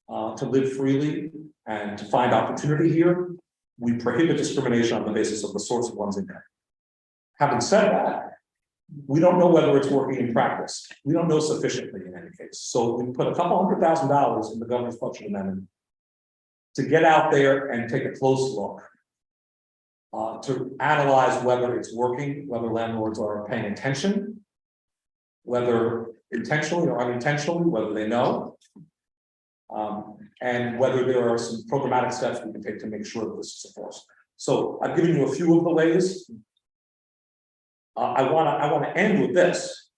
to live freely and to find opportunity here. We prohibit discrimination on the basis of the source of one's income. Having said that, we don't know whether it's working in practice. We don't know sufficiently in any case. So we put a couple $100,000 in the governor's budget amendment to get out there and take a close look, to analyze whether it's working, whether landlords are paying attention, whether intentionally or unintentionally, whether they know, and whether there are some programmatic steps we can take to make sure that this is enforced. So I've given you a few of the ways. I want to end with this.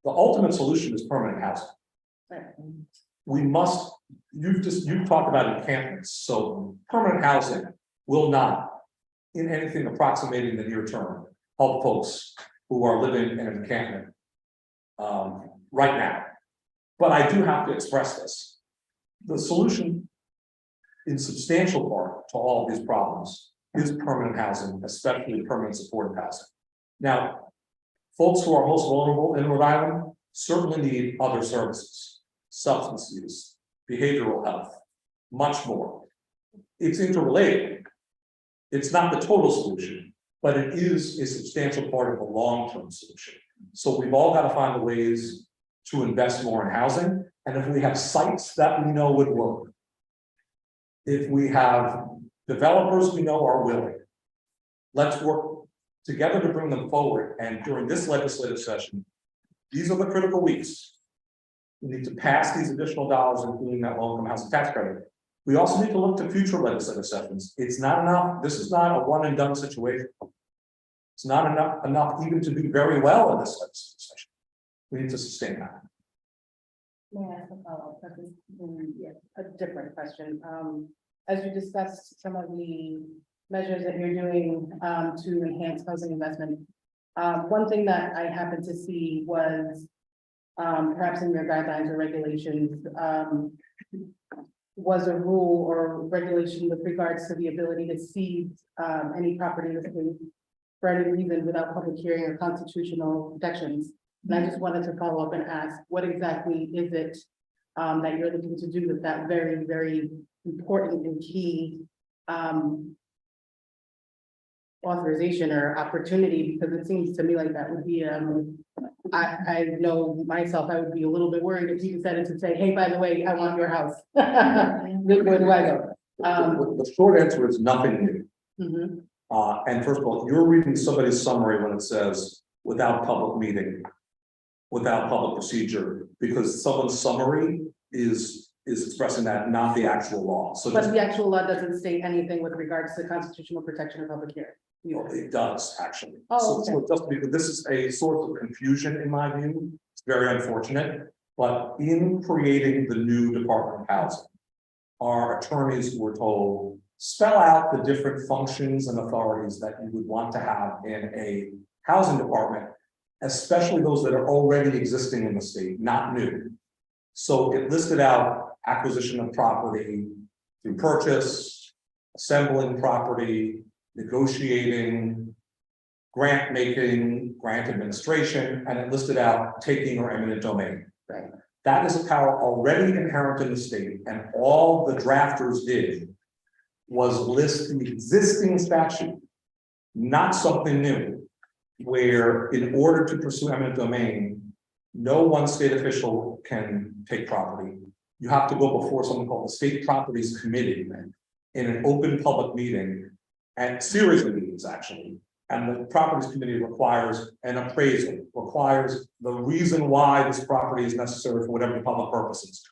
The ultimate solution is permanent housing. We must. You've talked about encampments. So permanent housing will not, in anything approximating the near term, help folks who are living in an encampment right now. But I do have to express this. The solution, in substantial part, to all of these problems is permanent housing, especially permanent supportive housing. Now, folks who are most vulnerable in Rhode Island certainly need other services, substance use, behavioral health, much more. It's interrelated. It's not the total solution, but it is a substantial part of the long-term solution. So we've all got to find ways to invest more in housing. And if we have sites that we know would work, if we have developers we know are willing, let's work together to bring them forward. And during this legislative session, these are the critical weeks. We need to pass these additional dollars, including that low-income housing tax credit. We also need to look to future legislative sessions. It's not enough. This is not a one and done situation. It's not enough even to do very well in this legislative session. We need to sustain that. May I ask a follow-up question? A different question. As you discussed some of the measures that you're doing to enhance housing investment, one thing that I happened to see was perhaps in your guidelines or regulations, was a rule or regulation with regards to the ability to seize any property listed for any reason without public hearing or constitutional protections. And I just wanted to follow up and ask, what exactly is it that you're looking to do with that very, very important and key authorization or opportunity? Because it seems to me like that would be, I know myself, I would be a little bit worried if you decided to say, hey, by the way, I want your house. Where do I go? The short answer is nothing new. Mhm. And first of all, you're reading somebody's summary when it says without public meeting, without public procedure, because someone's summary is expressing that, not the actual law. So But just, the actual law doesn't state anything with regards to constitutional protection of public hearing. it does actually. Oh, So just because this is a source of confusion in my view, it's very unfortunate. But in creating the new Department of Housing, our attorneys were told, spell out the different functions and authorities that you would want to have in a housing department, especially those that are already existing in the state, not new. So it listed out acquisition of property through purchase, assembling property, negotiating, grant making, grant administration, and it listed out taking or eminent domain. Right. That is a power already inherent in the state, and all the drafters did was list the existing statute, not something new, where in order to pursue eminent domain, no one state official can take property. You have to go before something called the State Properties Committee in an open public meeting, and series of meetings actually. And the Properties Committee requires an appraisal, requires the reason why this property is necessary for whatever the public purposes.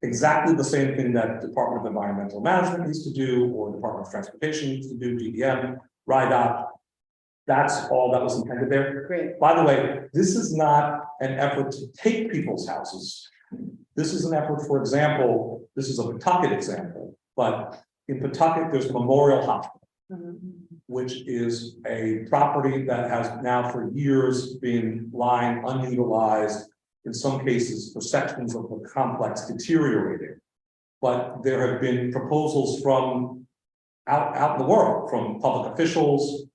Exactly the same thing that Department of Environmental Management needs to do, or Department of Transportation needs to do, DEM, RIDOC. That's all that was intended there. Great. By the way, this is not an effort to take people's houses. This is an effort, for example, this is a Pawtucket example, but in Pawtucket, there's Memorial Hospital, Mhm. which is a property that has now for years been lying unutilized, in some cases for sections of the complex deteriorating. But there have been proposals from out in the world, from public officials,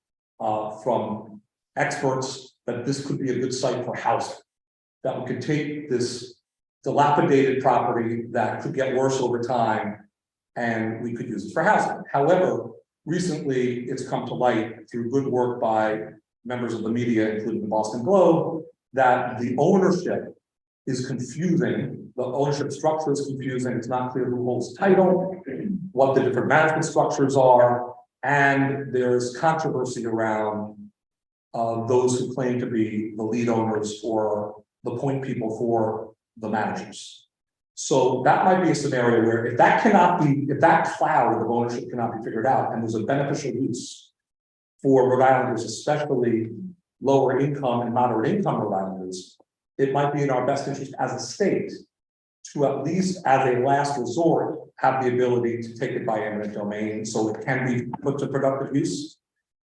from experts, that this could be a good site for housing. That we could take this dilapidated property that could get worse over time, and we could use it for housing. However, recently it's come to light through good work by members of the media, including the Boston Globe, that the ownership is confusing. The ownership structure is confusing. It's not clear who holds title, what the different management structures are, and there's controversy around those who claim to be the lead owners or the point people for the managers. So that might be a scenario where if that cloud of ownership cannot be figured out, and there's a beneficial use for Rhode Islanders, especially lower income and moderate income Rhode Islanders, it might be in our best interest as a state to at least as a last resort, have the ability to take it by eminent domain so it can be put to productive use.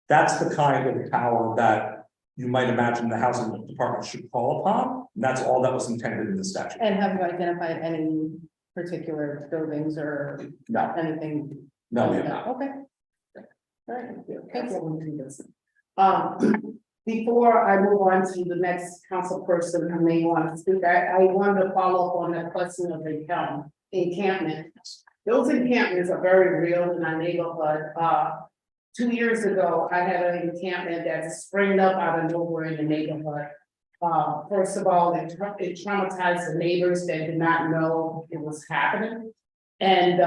That's the kind of power that you might imagine the housing department should call upon. And that's all that was intended in the statute. And have you identified any particular buildings or No, anything? no, we have not. Okay. All right. Thank you. Before I move on to the next council person who may want to speak, I wanted to follow up on that question of encampment. Those encampments are very real in our neighborhood. 2 years ago, I had an encampment that sprang up out of nowhere in the neighborhood. First of all, it traumatized the neighbors that did not know it was happening. And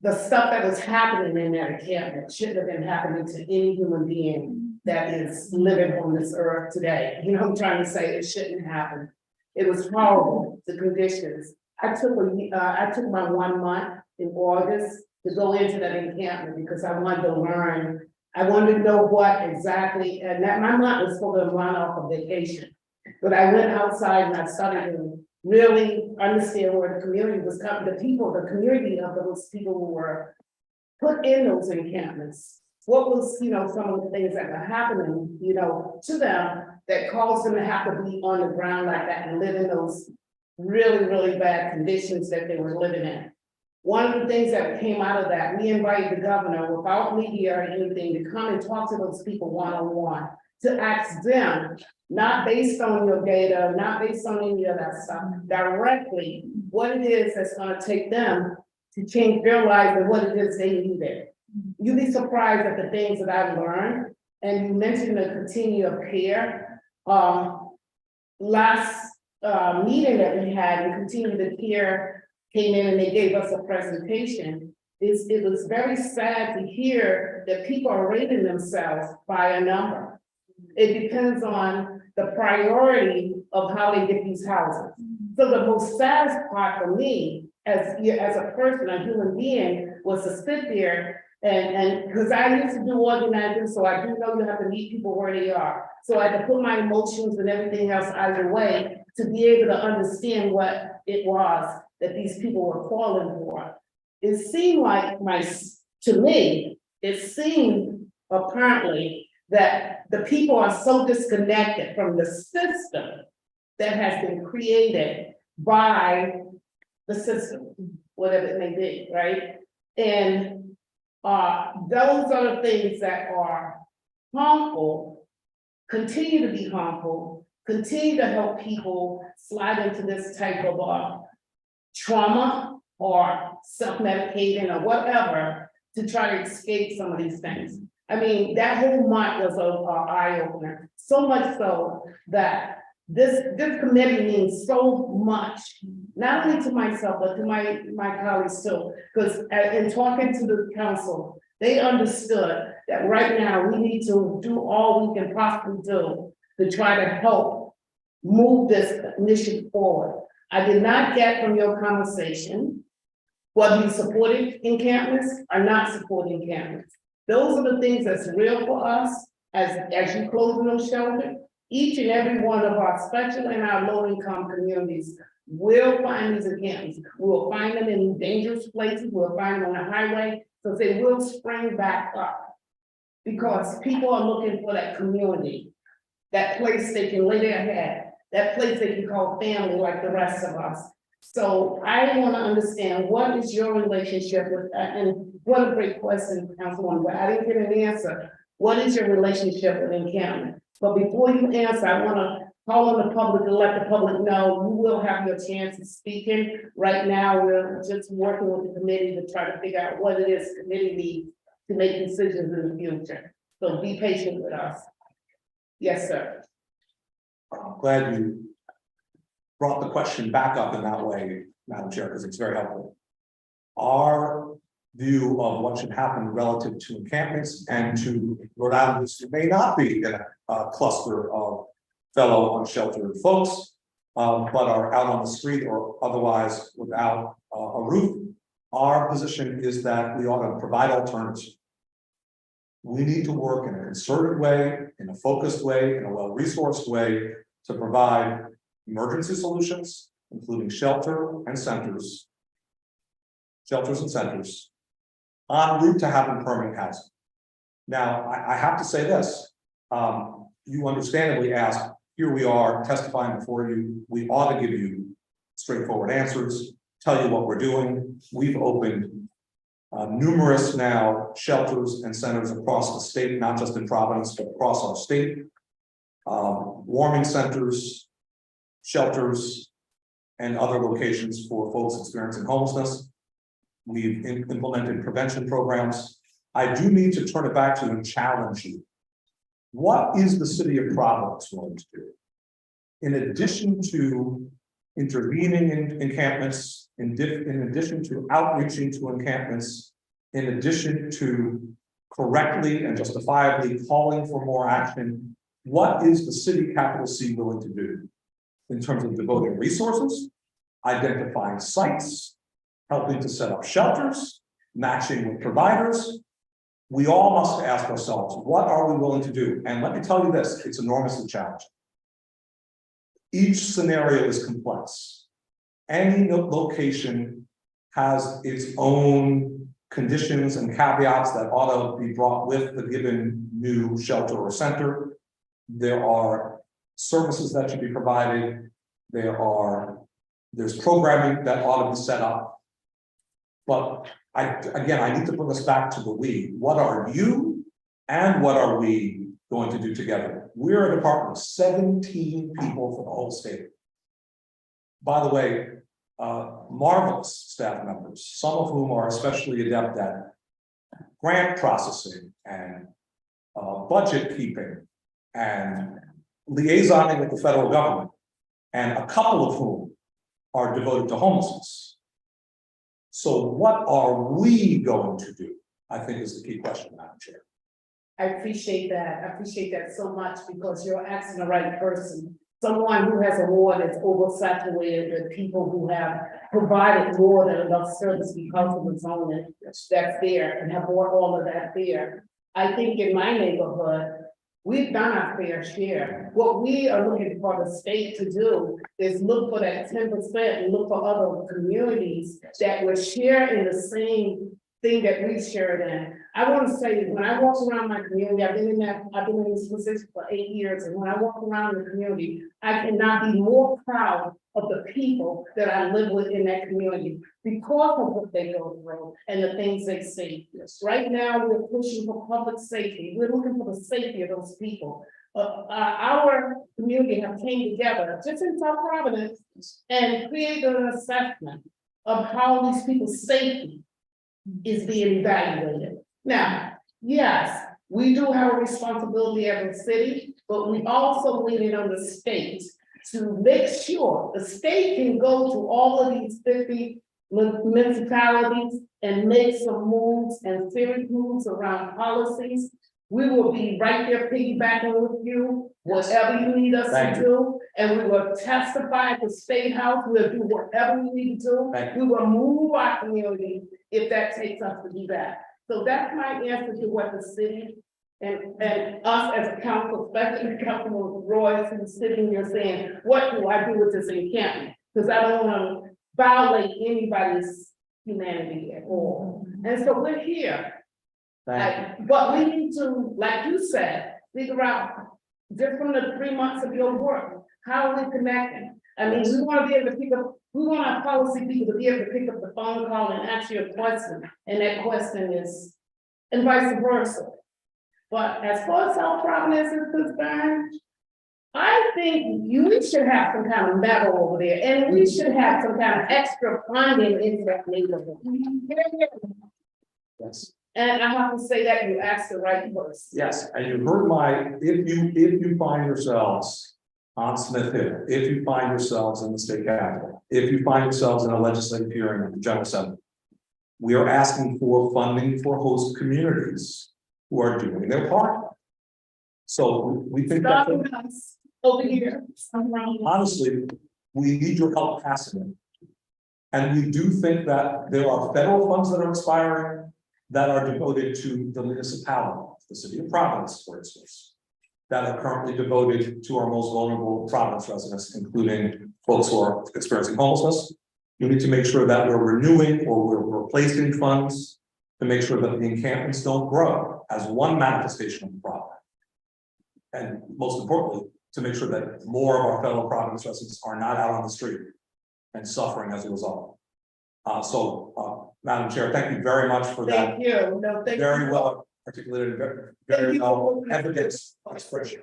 the stuff that was happening in that encampment shouldn't have been happening to any human being that is living on this earth today. You know, I'm trying to say it shouldn't happen. It was horrible, the conditions. I took my 1 month in August to go into that encampment because I wanted to learn. I wanted to know what exactly, and that my month was supposed to run off of vacation. But I went outside and I started to really understand where the community was coming, the community of those people who were put in those encampments. What was, some of the things that were happening, to them that caused them to have to be on the ground like that and live in those really, really bad conditions that they were living in. one of the things that came out of that, we invited the governor without media or anything to come and talk to those people one-on-one, to ask them, not based on your data, not based on any of that stuff, directly, what it is that's gonna take them to change their lives and what it is they needed. You'd be surprised at the things that I've learned, and you mentioned the continuum of care. Last meeting that we had, and continuum of care came in and they gave us a presentation. It was very sad to hear that people are rating themselves by a number. It depends on the priority of how they get these houses. So the most saddest part for me, as a person, a human being, was to sit there and because I used to do organizing, so I do know you have to meet people where they are. So I had to put my emotions and everything else out of the way to be able to understand what it was that these people were calling for. It seemed like to me, it seemed apparently that the people are so disconnected from the system that has been created by the system, whatever it may be, right? And those are the things that are harmful, continue to be harmful, continue to help people slide into this type of trauma or self-medicating or whatever to try to escape some of these things. I mean, that whole month was an eye-opener, so much so that this committee means so much, not only to myself, but to my colleagues too, because in talking to the council, they understood that right now we need to do all we can possibly do to try to help move this initiative forward. I did not get from your conversation whether you supported encampments or not supporting encampments. Those are the things that's real for us as you close those shelters. Each and every one of our, especially in our low-income communities, will find these encampments. We'll find them in dangerous places. We'll find them on the highway, so they will spring back up. Because people are looking for that community, that place they can lay their head, that place they can call family like the rest of us. So I want to understand, what is your relationship with, and what a great question, Councilwoman, but I didn't get an answer. What is your relationship with encampment? But before you answer, I want to call on the public to let the public know you will have your chance of speaking. Right now, we're just working with the committee to try to figure out what it is the committee needs to make decisions in the future. So be patient with us. Yes, sir. I'm glad you brought the question back up in that way, Madam Chair, because it's very helpful. Our view of what should happen relative to encampments and to Rhode Islanders who may not be in a cluster of fellow unsheltered folks, but are out on the street or otherwise without a roof. Our position is that we ought to provide alternatives. We need to work in a concerted way, in a focused way, in a well-resourced way to provide emergency solutions, including shelters and centers, en route to having permanent housing. Now, I have to say this, you understandably asked, here we are testifying before you, we ought to give you straightforward answers, tell you what we're doing. We've opened numerous now shelters and centers across the state, not just in Providence, but across our state. Warming centers, shelters, and other locations for folks experiencing homelessness. We've implemented prevention programs. I do need to turn it back to you and challenge you. What is the city of Providence going to do? In addition to intervening in encampments, in addition to outreaching to encampments, in addition to correctly and justifiably calling for more action, what is the city capital C willing to do in terms of devoting resources, identifying sites, helping to set up shelters, matching with providers? We all must ask ourselves, what are we willing to do? And let me tell you this, it's enormously challenging. Each scenario is complex. Any location has its own conditions and caveats that ought to be brought with the given new shelter or center. There are services that should be provided. There's programming that ought to be set up. But I need to bring us back to the we. What are you and what are we going to do together? We're a department of 17 people for the whole state. By the way, marvelous staff members, some of whom are especially adept at grant processing and budget keeping and liaisoning with the federal government, and a couple of whom are devoted to homelessness. So what are we going to do? I think is the key question, Madam Chair. I appreciate that. I appreciate that so much because you're asking the right person. Someone who has a ward that's oversaturated with people who have provided more than enough service because of the zoning that's there and have brought all of that there. I think in my neighborhood, we've done our fair share. What we are looking for the state to do is look for that 10% and look for other communities that would share in the same thing that we shared in. I want to say, when I walk around my community, I've been in this position for 8 years, and when I walk around the community, I cannot be more proud of the people that I live with in that community because of what they go through and the things they see. Yes. Right now, we're pushing for public safety. We're looking for the safety of those people. Our community have came together just in South Providence and created an assessment of how these people's safety is being evaluated. Now, yes, we do have a responsibility as a city, but we also lean it on the state to make sure the state can go to all of these 50 municipalities and make some moves and serious moves around policies. We will be right there piggybacking with you, whatever you need us to do. And we will testify at the State House. We'll do whatever we need to do. We will move our community if that takes us to do that. So that's my answer to what the city and us as a council, especially Councilman Royce, who's sitting here saying, what do I do with this encampment? Because I don't want to violate anybody's humanity at all. And so we're here. But we need to, like you said, figure out just from the 3 months of your work, how are we connecting? I mean, we want to be able to pick up, we want our policy people to be able to pick up the phone call and ask you a question, and that question is, and vice versa. But as far as South Providence is concerned, I think we should have some kind of medal over there, and we should have some kind of extra funding in that neighborhood. Yes. And I have to say that you asked the right person. Yes, and you heard if you find yourselves on Smith Hill, if you find yourselves in the state capitol, if you find yourselves in a legislative hearing at the General Assembly, we are asking for funding for host communities who are doing their part. So we think that Over here. honestly, we need your help passing it. And we do think that there are federal funds that are expiring that are devoted to the municipality, the city of Providence, for instance, that are currently devoted to our most vulnerable Providence residents, including folks who are experiencing homelessness. We need to make sure that we're renewing or we're replacing funds to make sure that the encampments don't grow as one manifestation of the problem. And most importantly, to make sure that more of our fellow Providence residents are not out on the street and suffering as a result. Madam Chair, thank you very much for that. Thank you. No, thank Very you. well articulated, very well evidence expression.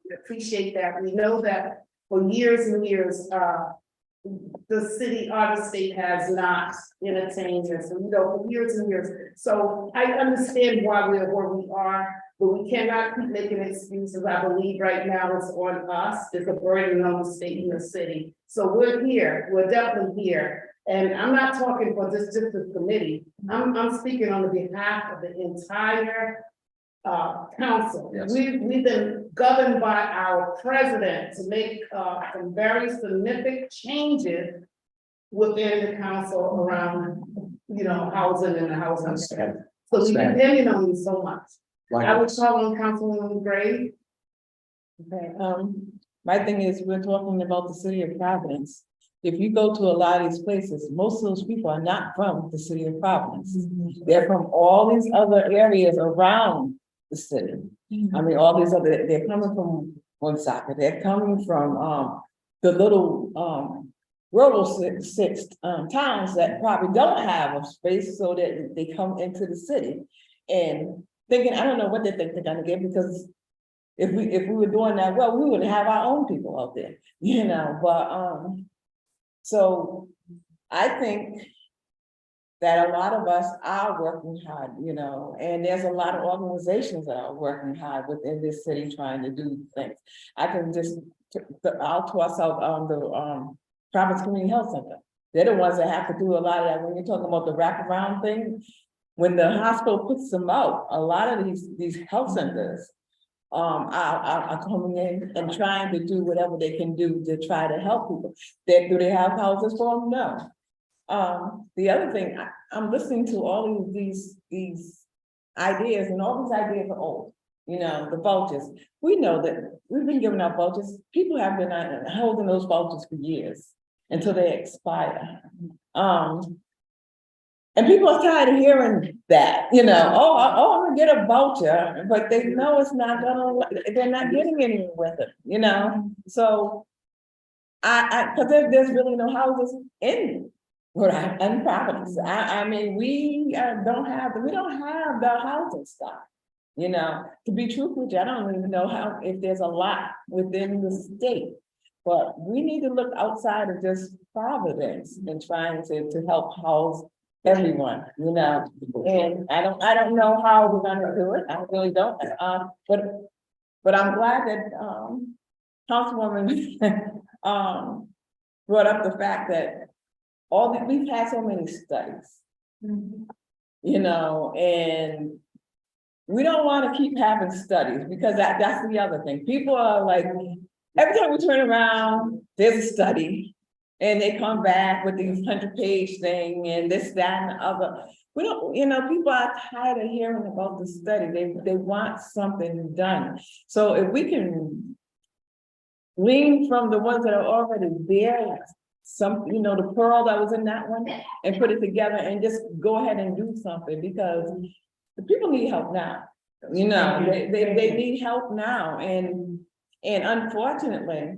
We appreciate that. We know that for years and years, the city or the state has not entertained this, and for years and years. So I understand why we're where we are, but we cannot keep making excuses. I believe right now it's on us. It's a burden on the state and the city. So we're here. We're definitely here. And I'm not talking for just the committee. I'm speaking on the behalf of the entire council. Yes. We've been governed by our president to make some very significant changes within the council around, housing and the housing. So we depend on you so much. I was talking to Councilwoman Gray. Okay, my thing is, we're talking about the city of Providence. If you go to a lot of these places, most of those people are not from the city of Providence. They're from all these other areas around the city. I mean, all these other, they're coming from Woonsocket, they're coming from the little rural six towns that probably don't have a space so that they come into the city. And thinking, I don't know what they think they're gonna get, because if we were doing that, well, we wouldn't have our own people out there, you know, but, so I think that a lot of us are working hard, you know, and there's a lot of organizations that are working hard within this city trying to do things. I can just, I'll toss out the Providence Community Health Center. They're the ones that have to do a lot of that. When you're talking about the wraparound thing, when the hospital puts them out, a lot of these health centers are coming in and trying to do whatever they can do to try to help people. Do they have houses for them? No. The other thing, I'm listening to all of these ideas, and all these ideas are old. You know, the vouchers. We know that we've been giving out vouchers. People have been holding those vouchers for years until they expire. And people are tired of hearing that, you know, I'm gonna get a voucher, but they know it's not they're not getting anywhere with it, you know? So because there's really no houses in Rhode Island and Providence. I mean, we don't have the housing stock, you know. To be truthful with you, I don't even know if there's a lot within the state, but we need to look outside of just Providence and trying to help house everyone, you know. And I don't know how we're gonna do it. I really don't. But I'm glad that Councilwoman brought up the fact that we've had so many studies, you know, and we don't want to keep having studies, because that's the other thing. People are like, every time we turn around, there's a study, and they come back with these 100-page thing and this, that, and the other. We don't, you know, people are tired of hearing about the study. They want something done. So if we can lean from the ones that are already there, you know, the pearl that was in that one, and put it together and just go ahead and do something, because the people need help now. You know, they need help now. And unfortunately,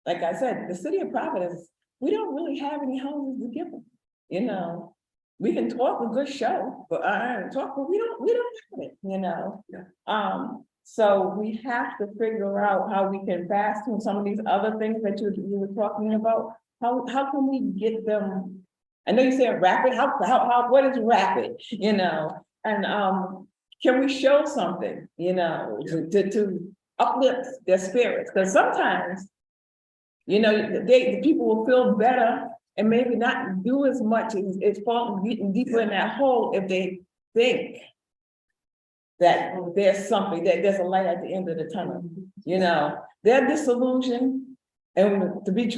like I said, the city of Providence, we don't really have any houses to give them. You know, we can talk a good show, but we don't have it, you know. So we have to figure out how we can fast through some of these other things that you were talking about. How can we get them? I know you said rapid. What is rapid? You know, and can we show something? You know, to uplift their spirits? Because sometimes, you know, the people will feel better and maybe not do as much as getting deeper in that hole if they think that there's something, that there's a light at the end of the tunnel. You know, they're disillusioned, and to be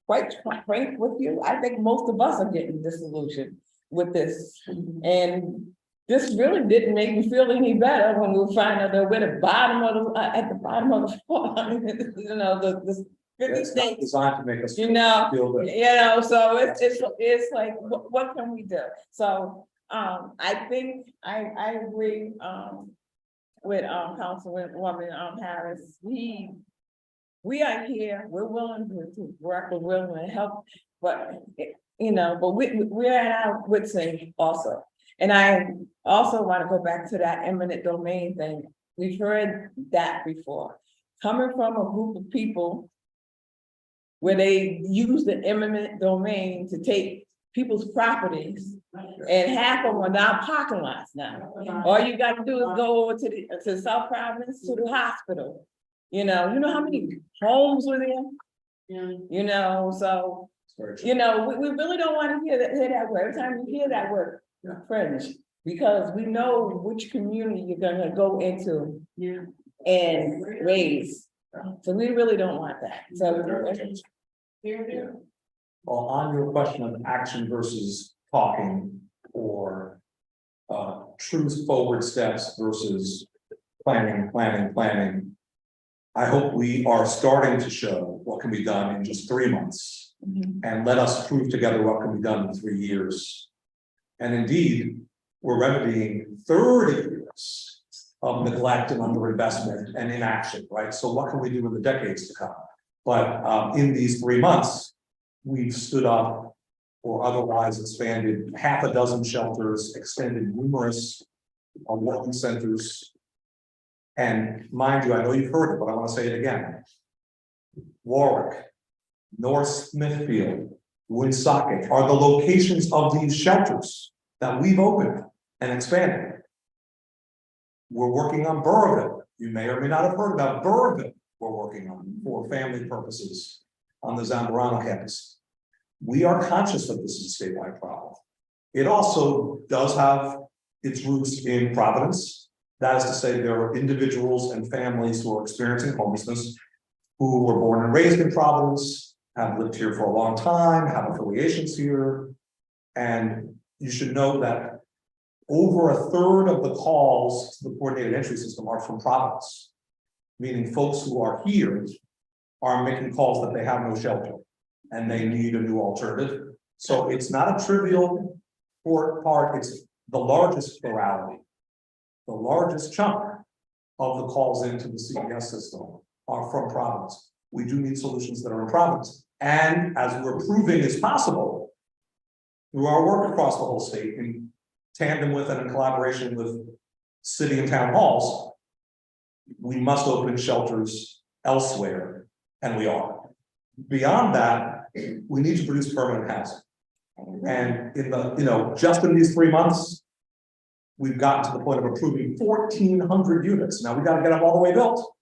quite frank with you, I think most of us are getting disillusioned with this. And this really didn't make me feel any better when we find out that we're at the bottom of the floor. You know, the 50 states designed to make us you know, feel good. you know, so it's like, what can we do? So I think I agree with Councilwoman Harris. We are here, we're willing to work, we're willing to help, but you know, but we're at our wits' end also. And I also want to go back to that eminent domain thing. We've heard that before. Coming from a group of people where they use the eminent domain to take people's properties, and half of them are now parking lots now. All you got to do is go over to South Providence, to the hospital. You know how many homes were there? Yeah. You know, so, you know, we really don't want to hear that word. Every time you hear that word, fringe, because we know which community you're gonna go into and raise. So we really don't want that. So Well, on your question of action versus talking, or truth forward steps versus planning. I hope we are starting to show what can be done in just 3 months, and let us prove together what can be done in 3 years. And indeed, we're remedying 30 years of neglect and underinvestment and inaction, right? So what can we do in the decades to come? But in these 3 months, we've stood up or otherwise expanded half a dozen shelters, extended numerous walking centers. And mind you, I know you've heard it, but I want to say it again. Warwick, North Smithfield, Woonsocket are the locations of these shelters that we've opened and expanded. We're working on Burrville. You may or may not have heard about Burrville. We're working on for family purposes on the Zamorano campus. We are conscious that this is a statewide problem. It also does have its roots in Providence. That is to say, there are individuals and families who are experiencing homelessness, who were born and raised in Providence, have lived here for a long time, have affiliations here. And you should know that over a third of the calls to the coordinated entry system are from Providence, meaning folks who are here are making calls that they have no shelter and they need a new alternative. So it's not a trivial part, it's the largest plurality. The largest chunk of the calls into the CPS system are from Providence. We do need solutions that are in Providence. And as we're proving is possible through our work across the whole state in tandem with and in collaboration with city and town halls, we must open shelters elsewhere, and we are. Beyond that, we need to produce permanent housing. And in the, just in these 3 months, we've gotten to the point of approving 1,400 units. Now we got to get them all the way built.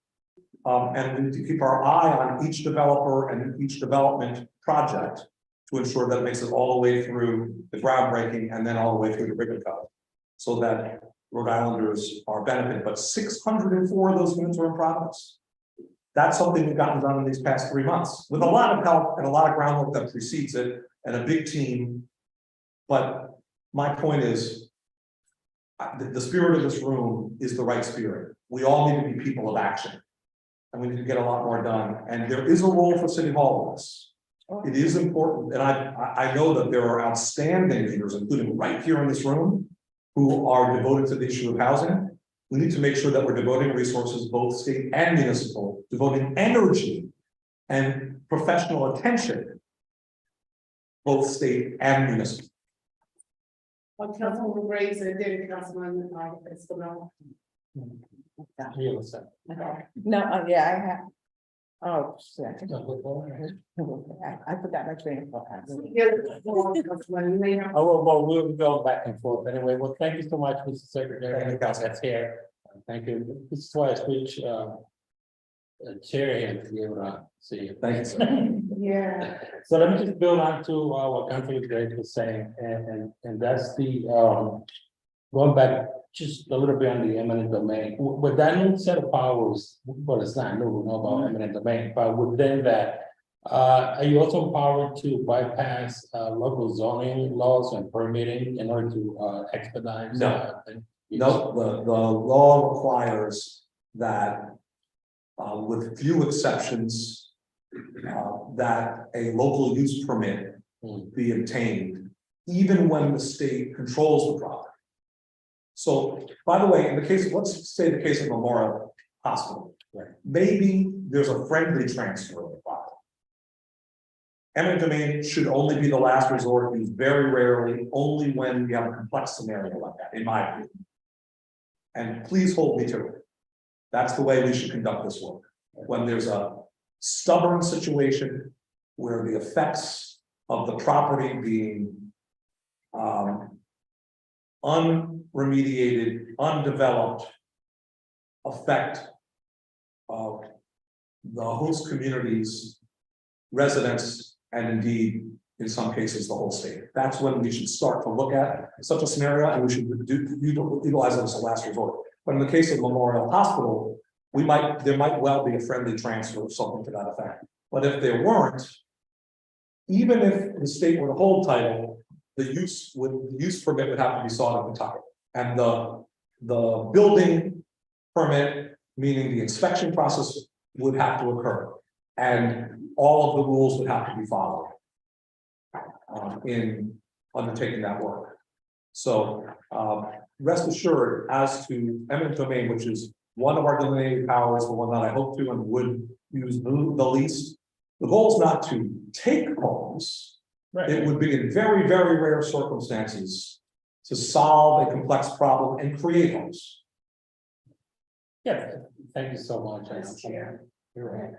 And we need to keep our eye on each developer and each development project to ensure that it makes it all the way through the groundbreaking and then all the way through the ribbon cut, so that Rhode Islanders are benefited. But 604 of those units are in Providence. That's something we've gotten done in these past 3 months with a lot of help and a lot of groundwork that precedes it and a big team. But my point is, the spirit of this room is the right spirit. We all need to be people of action, and we need to get a lot more done. And there is a role for City Hall in this. It is important, and I know that there are outstanding leaders, including right here in this room, who are devoted to the issue of housing. We need to make sure that we're devoting resources, both state and municipal, devoting energy and professional attention, both state and municipal. Councilman Graves and then Councilman Espinal. No, yeah, I have. Oh, shit. I forgot my train of thought. Well, we'll go back and forth anyway. Well, thank you so much, Mr. Secretary. That's here. Thank you. This is why I switch chair here to be able to see you. Thank you, sir. Yeah. So let me just build on to what Councilor Grace was saying, and that's the going back just a little bit on the eminent domain. With that new set of powers, well, it's not new, we know about eminent domain, but within that, are you also empowered to bypass local zoning laws and permitting in order to expedite? No. No, the law requires that, with few exceptions, that a local use permit be obtained, even when the state controls the property. So, by the way, in the case, let's say the case of Memorial Hospital, right? Maybe there's a friendly transfer of the property. Eminent domain should only be the last resort, used very rarely, only when you have a complex scenario like that, in my opinion. And please hold me to it. That's the way we should conduct this work. When there's a stubborn situation where the effects of the property being unremediated, undeveloped affect of the host community's residents, and indeed, in some cases, the whole state. That's when we should start to look at such a scenario, and we should utilize it as a last resort. But in the case of Memorial Hospital, there might well be a friendly transfer or something to that effect. But if there weren't, even if the state were to hold title, the use permit would have to be sought in Kentucky. And the building permit, meaning the inspection process, would have to occur. And all of the rules would have to be followed in undertaking that work. So rest assured, as to eminent domain, which is one of our delineated powers, the one that I hope to and would use the least, The goal is not to take homes. It would be in very, very rare circumstances to solve a complex problem and create homes. Yeah, thank you so much. Chair. You're right.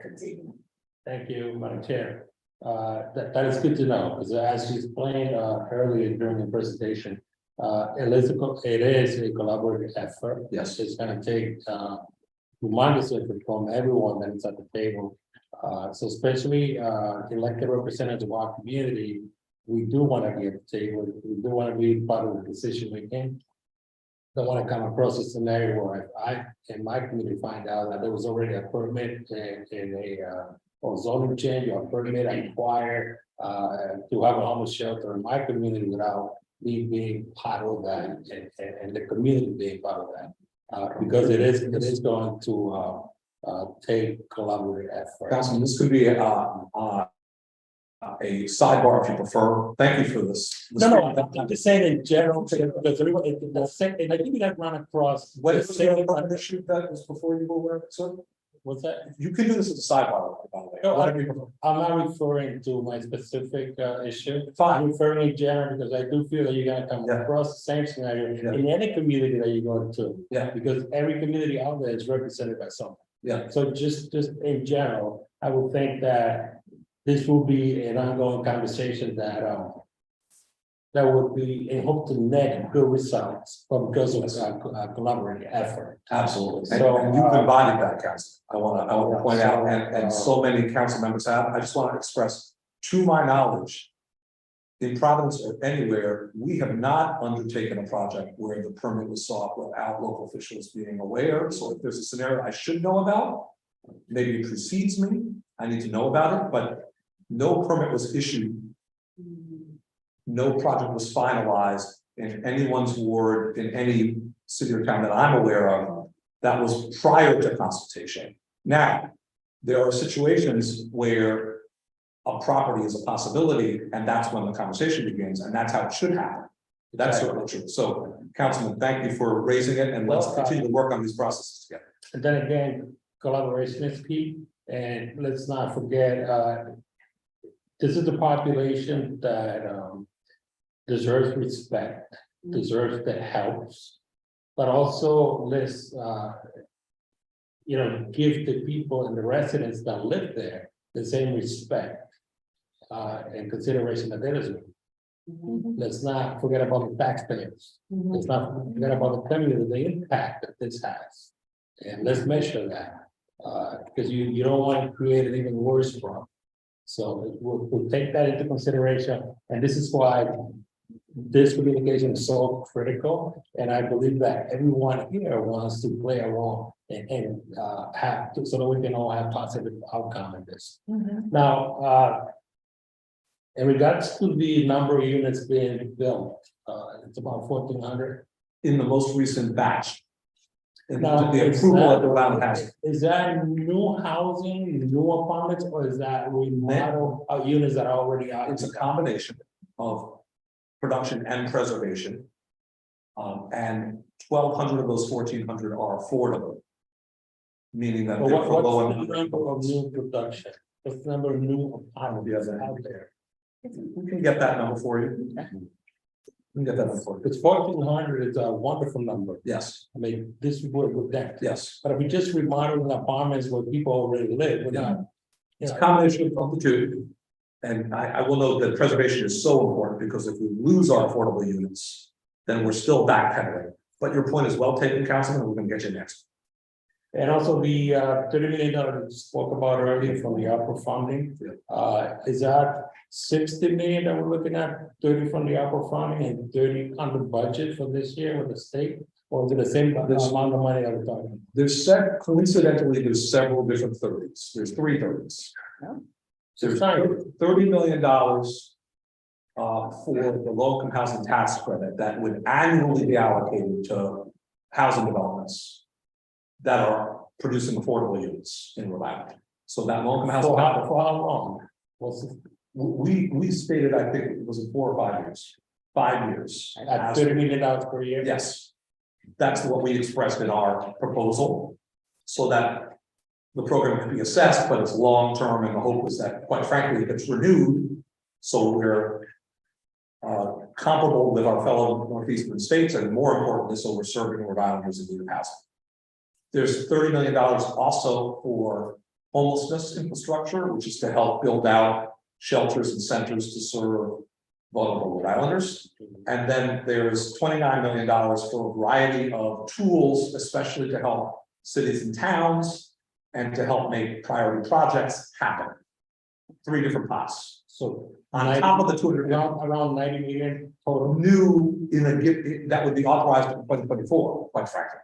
Thank you, Madam Chair. That is good to know, because as you explained earlier during the presentation, it is a collaborative effort. Yes. It's gonna take humongous effort from everyone that is at the table. So especially elected representatives of our community, we do want to be at the table. We do want to be part of the decision making. Don't want to come across a scenario where if I, in my community, find out that there was already a permit in a or zoning change or permit acquired to have a homeless shelter in my community without me being part of that and the community being part of that. Because it is going to take collaborative effort. Councilman, this could be a sidebar if you prefer. Thank you for this. No, I'm just saying in general, because everyone, and I think we have run across. What is the the same- other issue that was before you were aware, sir? What's that? You can do this as a sidebar, by the way. No, Whatever you prefer. I'm not referring to my specific issue. Fine. I'm referring in general because I do feel that you're gonna come Yeah. across the same scenario Yeah. in any community that you go to. Yeah. Because every community out there is represented by someone. Yeah. So just in general, I would think that this will be an ongoing conversation that would be and hope to net good results, but because of a collaborative effort. Absolutely. So, And you've embodied that, Council. I want to point out, and so many council members have, I just want to express, to my knowledge, in Providence or anywhere, we have not undertaken a project where the permit was sought without local officials being aware. So if there's a scenario I should know about, maybe it precedes me, I need to know about it, but no permit was issued. No project was finalized in anyone's ward, in any city or town that I'm aware of, that was prior to consultation. Now, there are situations where a property is a possibility, and that's when the conversation begins, and that's how it should happen. That's certainly true. So, Councilman, thank you for raising it, and let's continue to work on these processes together. And then again, collaboration is key, and let's not forget, this is the population that deserves respect, deserves the helps, but also let's give the people and the residents that live there the same respect and consideration that they deserve. Let's not forget about the taxpayers. Let's not forget about the community, the impact that this has. And let's measure that, because you don't want to create an even worse problem. So we'll take that into consideration, and this is why this communication is so critical, and I believe that everyone here wants to play a role and have to, so that we can all have positive outcome in this. Now, in regards to the number of units being built, it's about 1,400. In the most recent batch. And Now, the approval at the round has. Is that new housing, new apartments, or is that remodel units that are already out? It's a combination of production and preservation. And 1,200 of those 1,400 are affordable. Meaning that But they're for low what's the and. number of new production? What's the number of new apartments out there? We can get that number for you. We can get that number for you. Because 1,400 is a wonderful number. Yes, I mean, this would with that. yes. But if we just remodeling apartments where people already live, we're not. It's a combination of the two. And I will note that preservation is so important because if we lose our affordable units, then we're still backpedaling. But your point is well taken, Councilman, and we're gonna get you next. And also the $30 million that we spoke about earlier from the ARPA funding. Is that 60 million that we're looking at, 30 from the ARPA funding and 30 on the budget for this year with the state? Or is it the same amount of money that we're talking? Coincidentally, there's several different 30s. There's 3 30s. There's Sorry. $30 million for the low-income housing tax credit that would annually be allocated to housing developments that are producing affordable units in Rhode Island. So that low-income housing. For how long? We stated, I think it was in 4 or 5 years. 5 years. At $30 million per year? Yes, that's what we expressed in our proposal, so that the program can be assessed, but it's long-term, and the hope is that, quite frankly, it gets renewed. So we're comparable with our fellow northeastern states, and more importantly, so we're serving Rhode Islanders in need of housing. There's $30 million also for homelessness infrastructure, which is to help build out shelters and centers to serve vulnerable Rhode Islanders. And then there's $29 million for a variety of tools, especially to help cities and towns and to help make priority projects happen. 3 different pots. So On top of the 200 around 90 million total. new in a gift that would be authorized in 2024, quite frankly.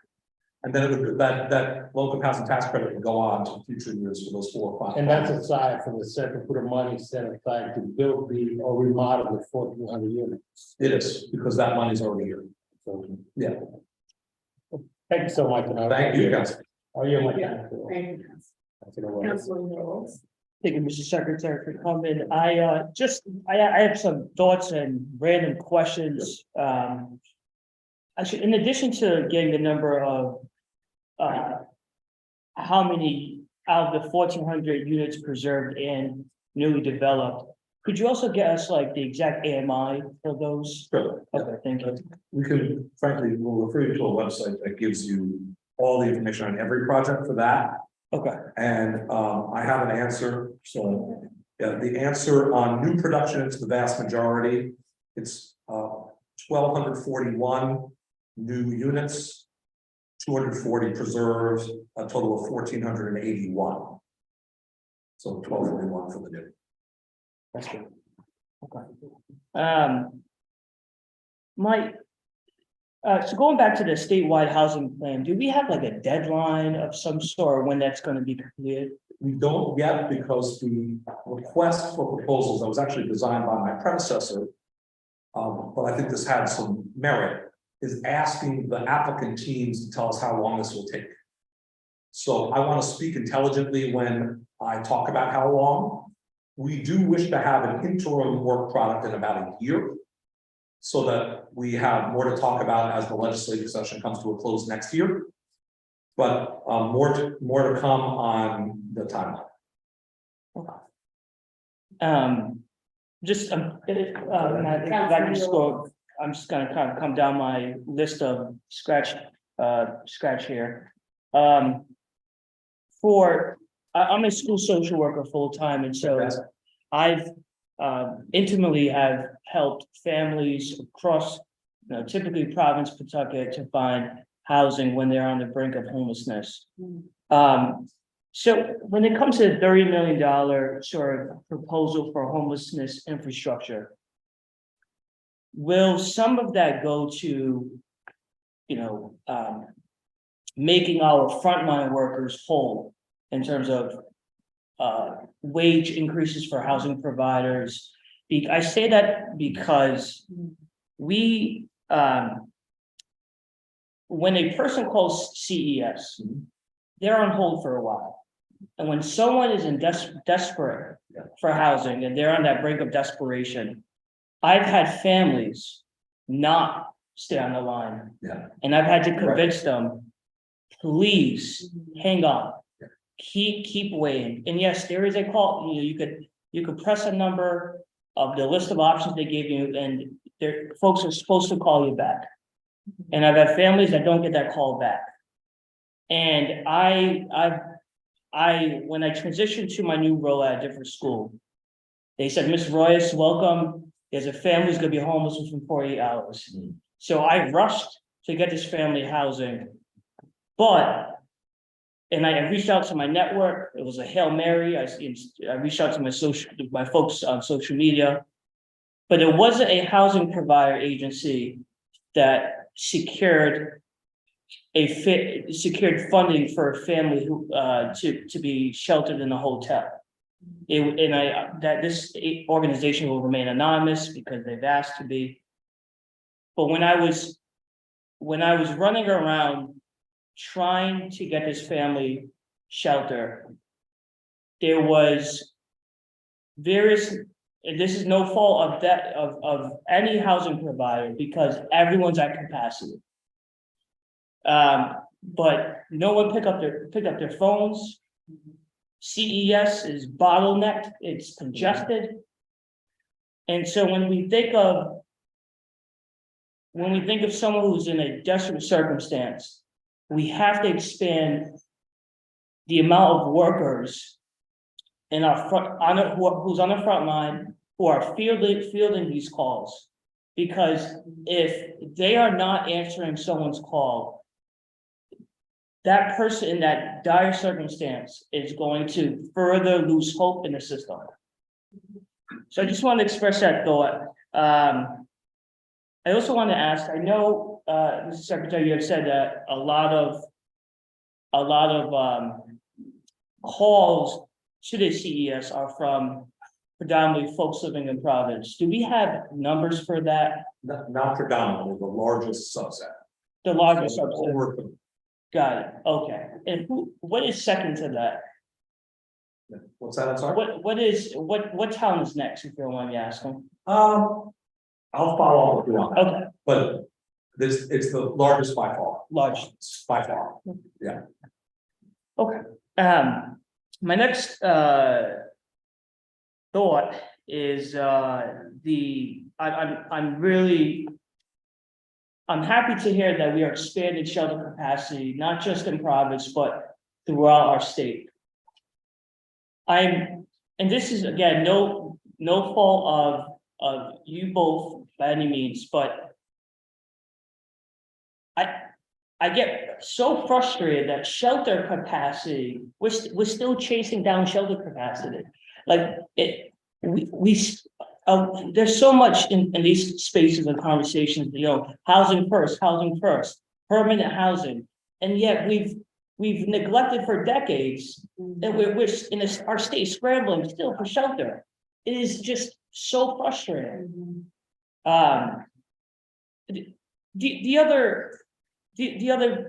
And then it would, that low-income housing tax credit would go on to future years for those 4 or 5. And that's aside from the separate put of money set aside to build the or remodel the 1,400 units. It is, because that money's already here. So, Yeah, thank you so much. And thank you, guys. Oh, you're my. Thank you. Councilman Rose. Thank you, Mr. Secretary, for coming. I have some thoughts and random questions. Actually, in addition to getting the number of how many out of the 1,400 units preserved and newly developed, could you also get us like the exact AMI for those? Sure. Okay, thank you. We can, frankly, we'll refer you to a website that gives you all the information on every project for that. Okay, And I have an answer. So yeah, the answer on new production is the vast majority. It's 1,241 new units, 240 preserved, a total of 1,481. So 1,241 for the new. that's good. Okay. So going back to the statewide housing plan, do we have like a deadline of some sort when that's going to be completed? We don't yet, because the request for proposals that was actually designed by my predecessor, but I think this had some merit, is asking the applicant teams to tell us how long this will take. So I want to speak intelligently when I talk about how long. We do wish to have an interim work product in about a year, so that we have more to talk about as the legislative session comes to a close next year. But more to come on the timeline. I'm just gonna kind of come down my list of scratch here. I'm a school social worker full-time, and so I've intimately have helped families across, typically Providence, Pawtucket, to find housing when they're on the brink of homelessness. So when it comes to the $30 million sort of proposal for homelessness infrastructure, will some of that go to, making our frontline workers whole in terms of wage increases for housing providers? I say that because when a person calls CES, they're on hold for a while. And when someone is in desperate for housing and they're on that brink of desperation, I've had families not stay on the line. Yeah. And I've had to convince them, please hang on, keep waiting. And yes, there is a call, you could press a number of the list of options they gave you, and folks are supposed to call you back. And I've had families that don't get that call back. And when I transitioned to my new role at a different school, they said, Ms. Royce, welcome. There's a family who's gonna be homeless within 48 hours. So I rushed to get this family housing, and I reached out to my network. It was a Hail Mary. I reached out to my folks on social media, but it wasn't a housing provider agency that secured funding for a family who to be sheltered in a hotel. This organization will remain anonymous because they've asked to be. But when I was running around trying to get this family shelter, there was various, and this is no fault of any housing provider, because everyone's at capacity. But no one picked up their phones. CES is bottlenecked, it's congested. And so when we think of someone who's in a desperate circumstance, we have to expand the amount of workers in our who's on the front line, who are fielding these calls. Because if they are not answering someone's call, that person in that dire circumstance is going to further lose hope in the system. So I just want to express that thought. I also want to ask, I know, Mr. Secretary, you have said that a lot of calls to the CES are from predominantly folks living in Providence. Do we have numbers for that? Not predominantly, the largest subset. The largest subset? Over. Got it, okay. And what is second to that? What's that, I'm sorry? What town is next, if you don't mind me asking? I'll follow up if you want. Okay, But it's the largest by far. large. By far. Okay, my next thought is I'm happy to hear that we are expanding shelter capacity, not just in Providence, but throughout our state. And this is again, no fault of you both by any means, but I get so frustrated that shelter capacity, we're still chasing down shelter capacity. Like there's so much in these spaces and conversations, you know, housing first, permanent housing. And yet we've neglected for decades that we're in our state scrambling still for shelter. It is just so frustrating. The other random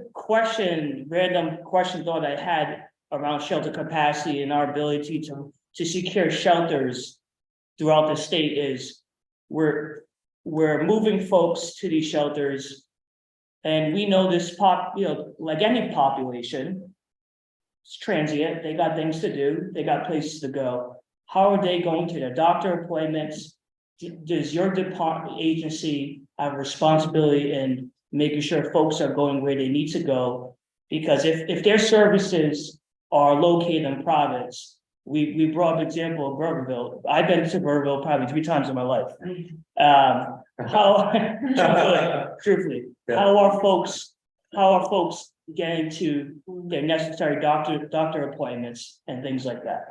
question thought I had around shelter capacity and our ability to secure shelters throughout the state is we're moving folks to these shelters. And we know this like any population, it's transient, they got things to do, they got places to go. How are they going to their doctor appointments? Does your department agency have responsibility in making sure folks are going where they need to go? Because if their services are located in Providence, we brought an example of Burgerville. I've been to Burgerville probably 3 times in my life. Truthfully, Yeah. how are folks getting to their necessary doctor appointments and things like that?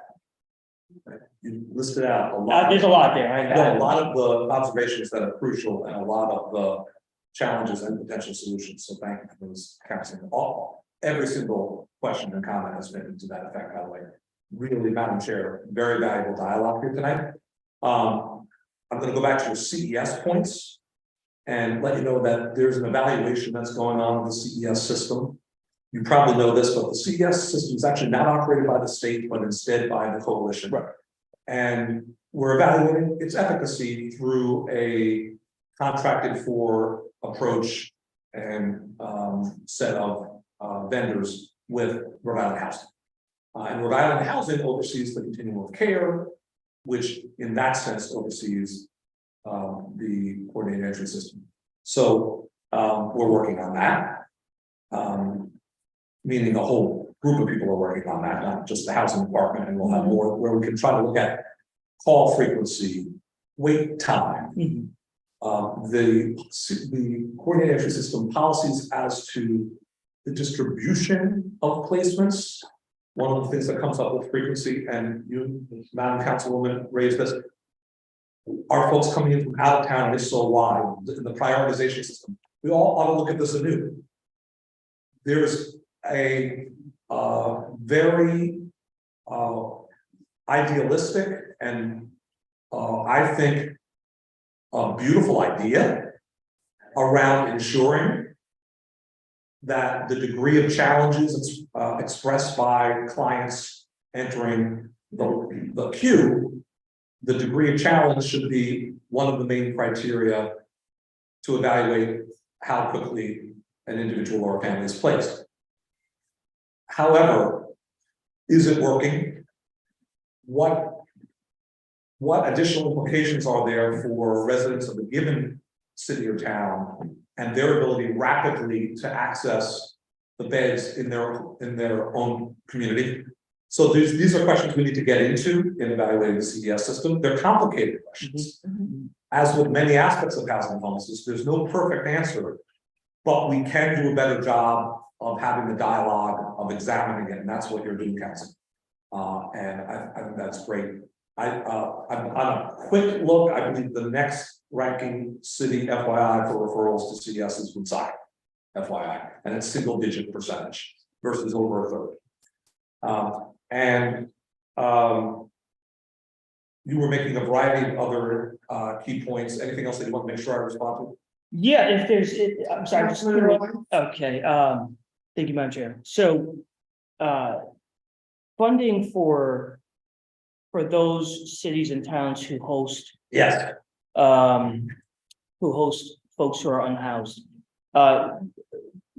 You listed out a lot. There's a lot there. A lot of the observations that are crucial and a lot of the challenges and potential solutions. So thank you for those counseling. Every single question and comment has been to that effect, by the way. Really, Madam Chair, very valuable dialogue here tonight. I'm going to go back to your CES points and let you know that there's an evaluation that's going on with the CES system. You probably know this, but the CES system is actually not operated by the state, but instead by the coalition. Right. And we're evaluating its efficacy through a contracted for approach and set of vendors with Rhode Island Housing. And Rhode Island Housing oversees the continuum of care, which in that sense oversees the coordinated entry system. So we're working on that, meaning a whole group of people are working on that, not just the housing department, and we'll have more where we can try to look at call frequency, wait time, the coordinated entry system policies as to the distribution of placements. One of the things that comes up with frequency, and you, Madam Councilwoman, raised this, are folks coming in from out of town, and if so, why? In the prioritization system, we all ought to look at this anew. There's a very idealistic and I think a beautiful idea around ensuring that the degree of challenges expressed by clients entering the queue, the degree of challenge should be one of the main criteria to evaluate how quickly an individual or a family is placed. However, Is it working? What additional implications are there for residents of a given city or town and their ability rapidly to access the beds in their own community? So these are questions we need to get into in evaluating the CDS system. They're complicated questions. As with many aspects of housing and homelessness, there's no perfect answer, but we can do a better job of having the dialogue, of examining it, and that's what you're doing, council. And I think that's great. On a quick look, I believe the next ranking city FYI for referrals to CDS is Woodside, FYI, and it's single-digit percentage versus over a third. You were making a variety of other key points. Anything else that you want to make sure I respond to? Yeah, if there's, I'm sorry, just, okay, thank you, Madam Chair. So, funding for those cities and towns who host, Yes. who host folks who are unhoused.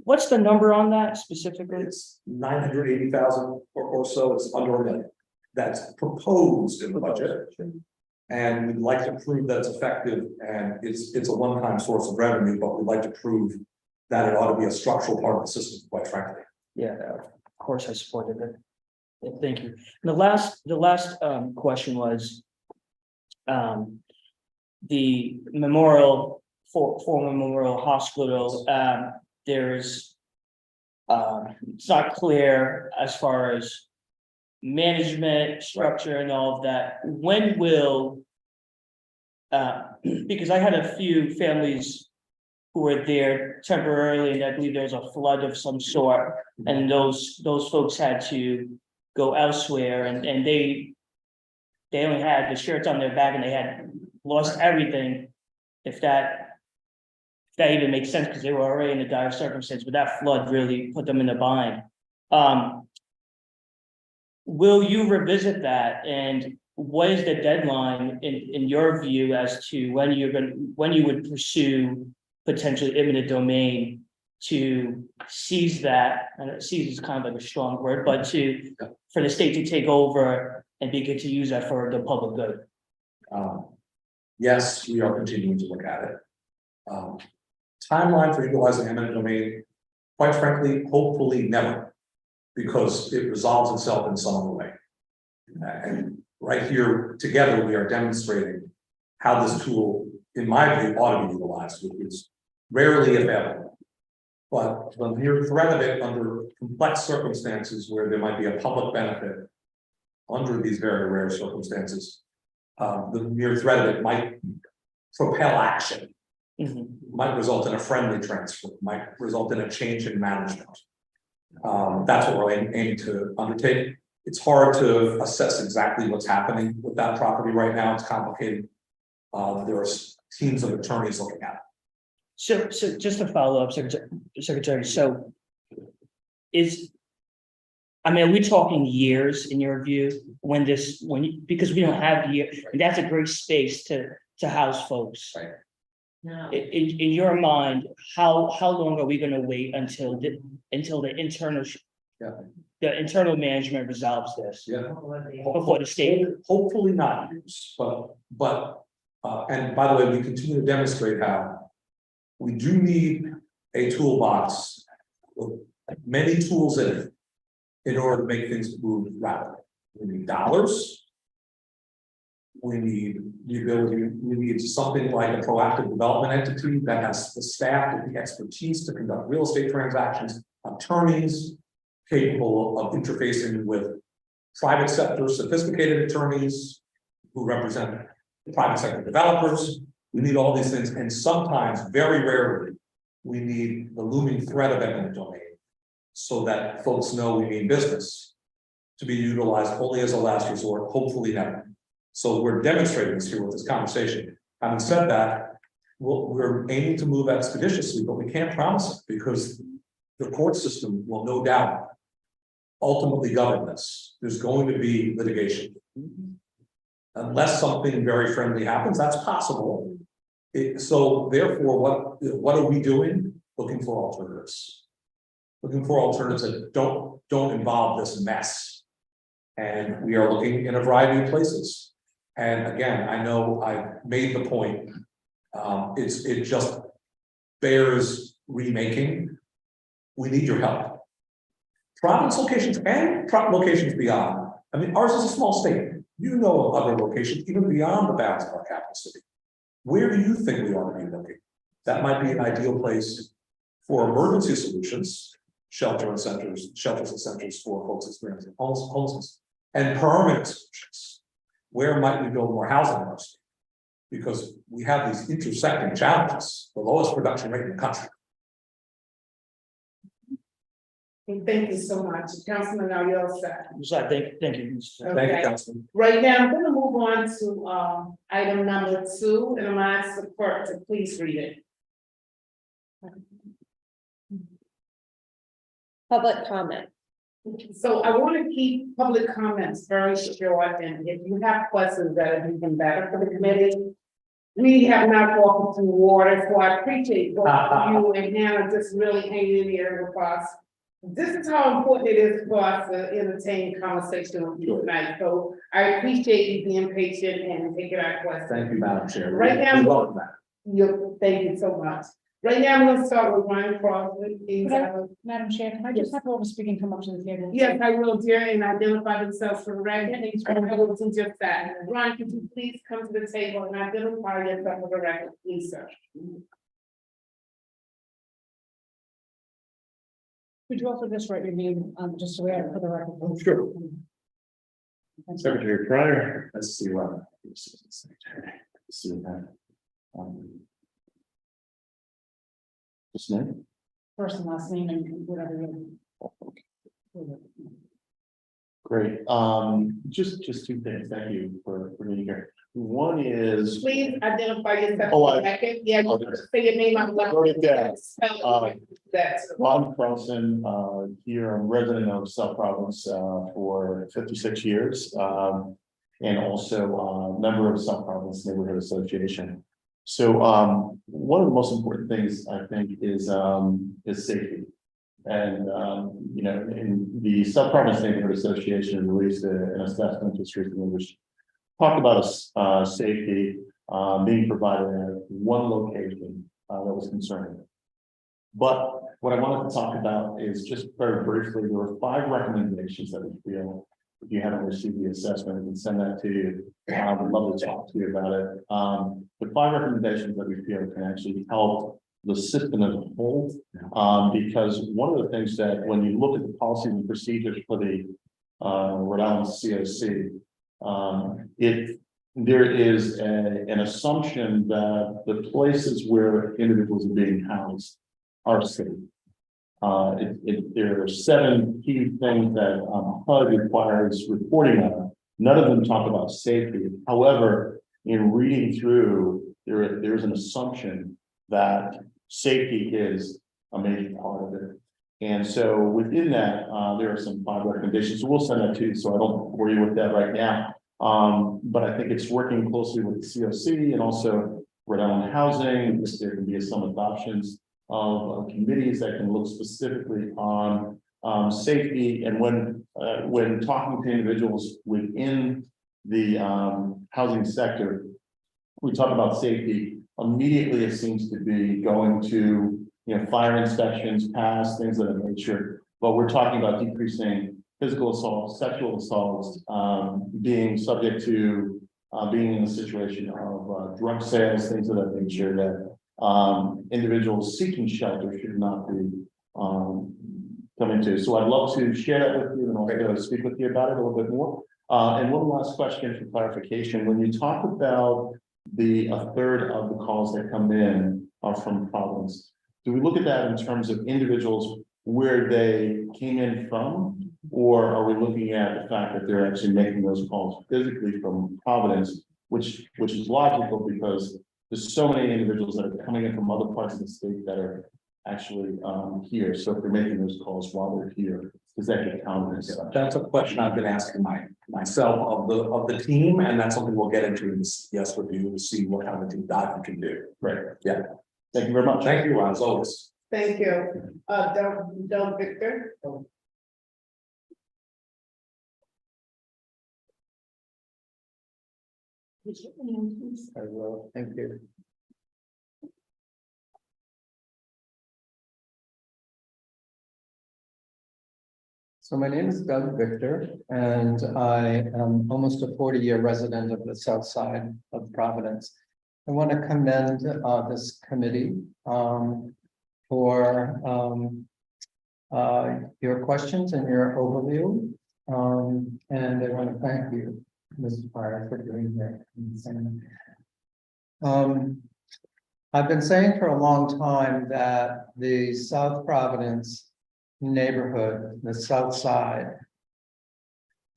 What's the number on that specifically? It's 980,000 or so. It's under $1 million. That's proposed in the budget. And we'd like to prove that it's effective, and it's a one-time source of revenue, but we'd like to prove that it ought to be a structural part of the system, quite frankly. Yeah, of course I supported it. Yeah, thank you. And the last question was the former Memorial Hospital. There's it's not clear as far as management structure and all of that. When will because I had a few families who were there temporarily, and I believe there was a flood of some sort, and those folks had to go elsewhere, and they only had the shirts on their back and they had lost everything. If that even makes sense, because they were already in a dire circumstance, but that flood really put them in a bind. Will you revisit that, and what is the deadline in your view as to when you would pursue potentially eminent domain to seize that? And seize is kind of like a strong word, but for the state to take over and begin to use that for the public good. Yes, we are continuing to look at it. Timeline for utilizing eminent domain, quite frankly, hopefully never, because it resolves itself in some other way. And right here together, we are demonstrating how this tool, in my view, ought to be utilized, which is rarely if ever. But the mere threat of it under complex circumstances where there might be a public benefit under these very rare circumstances, the mere threat of it might propel action. Might result in a friendly transfer, might result in a change in management. That's what we're aiming to undertake. It's hard to assess exactly what's happening with that property right now. It's complicated. There are teams of attorneys looking at it. So just to follow up, Secretary, so are we talking years in your view because we don't have years, and that's a great space to house folks. Right. No. In your mind, how long are we going to wait until the internal management resolves this? Yeah. Before the state? Hopefully not years, but and by the way, we continue to demonstrate how we do need a toolbox with many tools in order to make things move rapidly. We need dollars. We need the ability, we need something like a proactive development entity that has the staff with the expertise to conduct real estate transactions, attorneys capable of interfacing with private sector, sophisticated attorneys who represent private sector developers. We need all these things, and sometimes, very rarely, we need the looming threat of eminent domain so that folks know we mean business, to be utilized only as a last resort, hopefully never. So we're demonstrating this here with this conversation. Having said that, we're aiming to move expeditiously, but we can't promise it because the court system will no doubt ultimately govern this. There's going to be litigation. Unless something very friendly happens, that's possible. So therefore, what are we doing? Looking for alternatives. Looking for alternatives that don't involve this mess And we are looking in a variety of places. And again, I know I made the point, it just bears remaking. We need your help. Providence locations and locations beyond. I mean, ours is a small state. You know of other locations, even beyond the bounds of our capital city. Where do you think we ought to be looking? That might be an ideal place for emergency solutions, shelters and centers for folks experiencing homelessness, and permanent solutions. Where might we build more housing in our state? Because we have these intersecting challenges, the lowest production rate in the country. Thank you so much. Councilman, are you all set? So thank you. Mr. Thank you, Okay. Councilman. Right now, I'm gonna move on to item number 2, and I'm gonna ask the clerk to please read it. Public comment. So I want to keep public comments very short, and if you have questions that are even better for the committee. We have not walked through water, so I appreciate both of you and Hannah just really hanging in there with us. This is how important it is for us to entertain conversation with you tonight, so I appreciate you being patient and taking our questions. Thank you, Madam Chair. Right now- We welcome that. Thank you so much. Right now, I'm gonna start with Ryan Crawford. Madam Chair, can I just have whoever speaking come up to the table? Yes, I will, dear, and identify themselves for the record. I will do just that. Ryan, could you please come to the table and identify yourself for the record, please, sir? Could you also just write your name, just so we have for the record? Sure. Secretary Pryor. Let's see what. Secretary. See that. What's name? First and last name and whatever you. Great. Just two things. Thank you for being here. One is. Please identify yourself Oh, for the record. Yeah, you okay. just say your name out loud. Wrote it down. Spell it. That's. Ron Carlson, here, I'm resident of South Providence, for 56 years. And also a member of South Providence Neighborhood Association. So, one of the most important things I think is safety. And, you know, in the South Providence Neighborhood Association released an assessment just recently, which talked about safety, being provided at one location, that was concerning. But what I wanted to talk about is just very briefly, there were 5 recommendations that we feel, if you haven't received the assessment, we can send that to you. I would love to talk to you about it. The 5 recommendations that we feel can actually help the system as a whole. Because one of the things that when you look at the policies and procedures for the Rhode Island COC, there is an assumption that the places where individuals are being housed are safe. There are 7 key things that HUD requires reporting on. None of them talk about safety. However, in reading through, there's an assumption that safety is a major part of it. And so within that, there are some 5 recommendations. So we'll send that to you, so I don't bore you with that right now. But I think it's working closely with the COC and also Rhode Island Housing. There can be some adoptions of committees that can look specifically on safety. And when talking to individuals within the housing sector, we talk about safety. Immediately, it seems to be going to, you know, fire inspections, pass, things of that nature. But we're talking about decreasing physical assault, sexual assaults, being subject to being in a situation of drug sales, things of that nature that individuals seeking shelter should not be coming to. So I'd love to share that with you and also speak with you about it a little bit more. And one last question for clarification. When you talk about a third of the calls that come in are from Providence, do we look at that in terms of individuals where they came in from? Or are we looking at the fact that they're actually making those calls physically from Providence, which is logical because there's so many individuals that are coming in from other parts of the state that are actually here. So if they're making those calls while they're here, does that get counted as such? That's a question I've been asking myself of the team, and that's something we'll get into in this yes review to see what kind of deep dive we can do. Right. Yeah. Thank you very much. Thank you, Ron, as always. Thank you. Don't Victor. I will, thank you. So my name is Doug Victor, and I am almost a 40-year resident of the south side of Providence. I want to commend this committee for your questions and your overview. And I want to thank you, Mrs. Pryor, for doing that. I've been saying for a long time that the South Providence neighborhood, the South Side,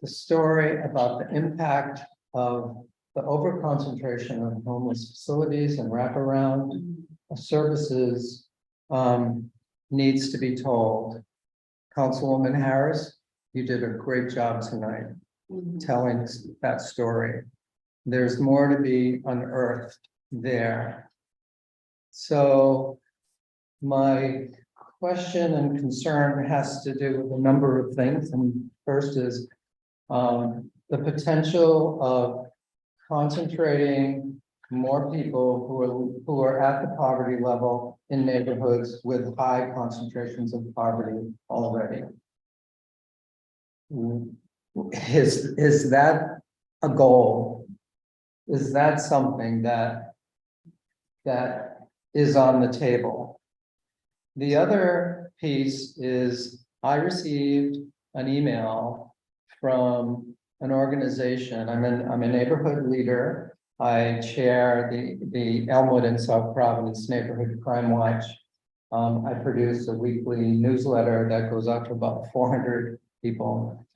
the story about the impact of the overconcentration of homeless facilities and wraparound services needs to be told. Councilwoman Harris, you did a great job tonight telling that story. There's more to be unearthed there. So my question and concern has to do with a number of things. And first is the potential of concentrating more people who are at the poverty level in neighborhoods with high concentrations of poverty already. Is that a goal? Is that something that is on the table? The other piece is I received an email from an organization. I'm a neighborhood leader. I chair the Elmwood and South Providence Neighborhood Crime Watch. I produce a weekly newsletter that goes out to about 400 people.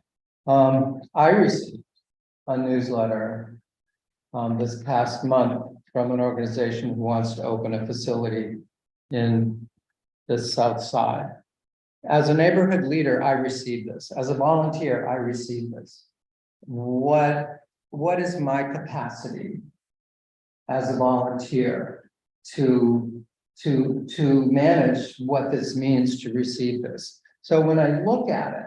I received a newsletter this past month from an organization who wants to open a facility in the South Side. As a neighborhood leader, I received this. As a volunteer, I received this. What is my capacity as a volunteer to manage what this means to receive this? So when I look at it,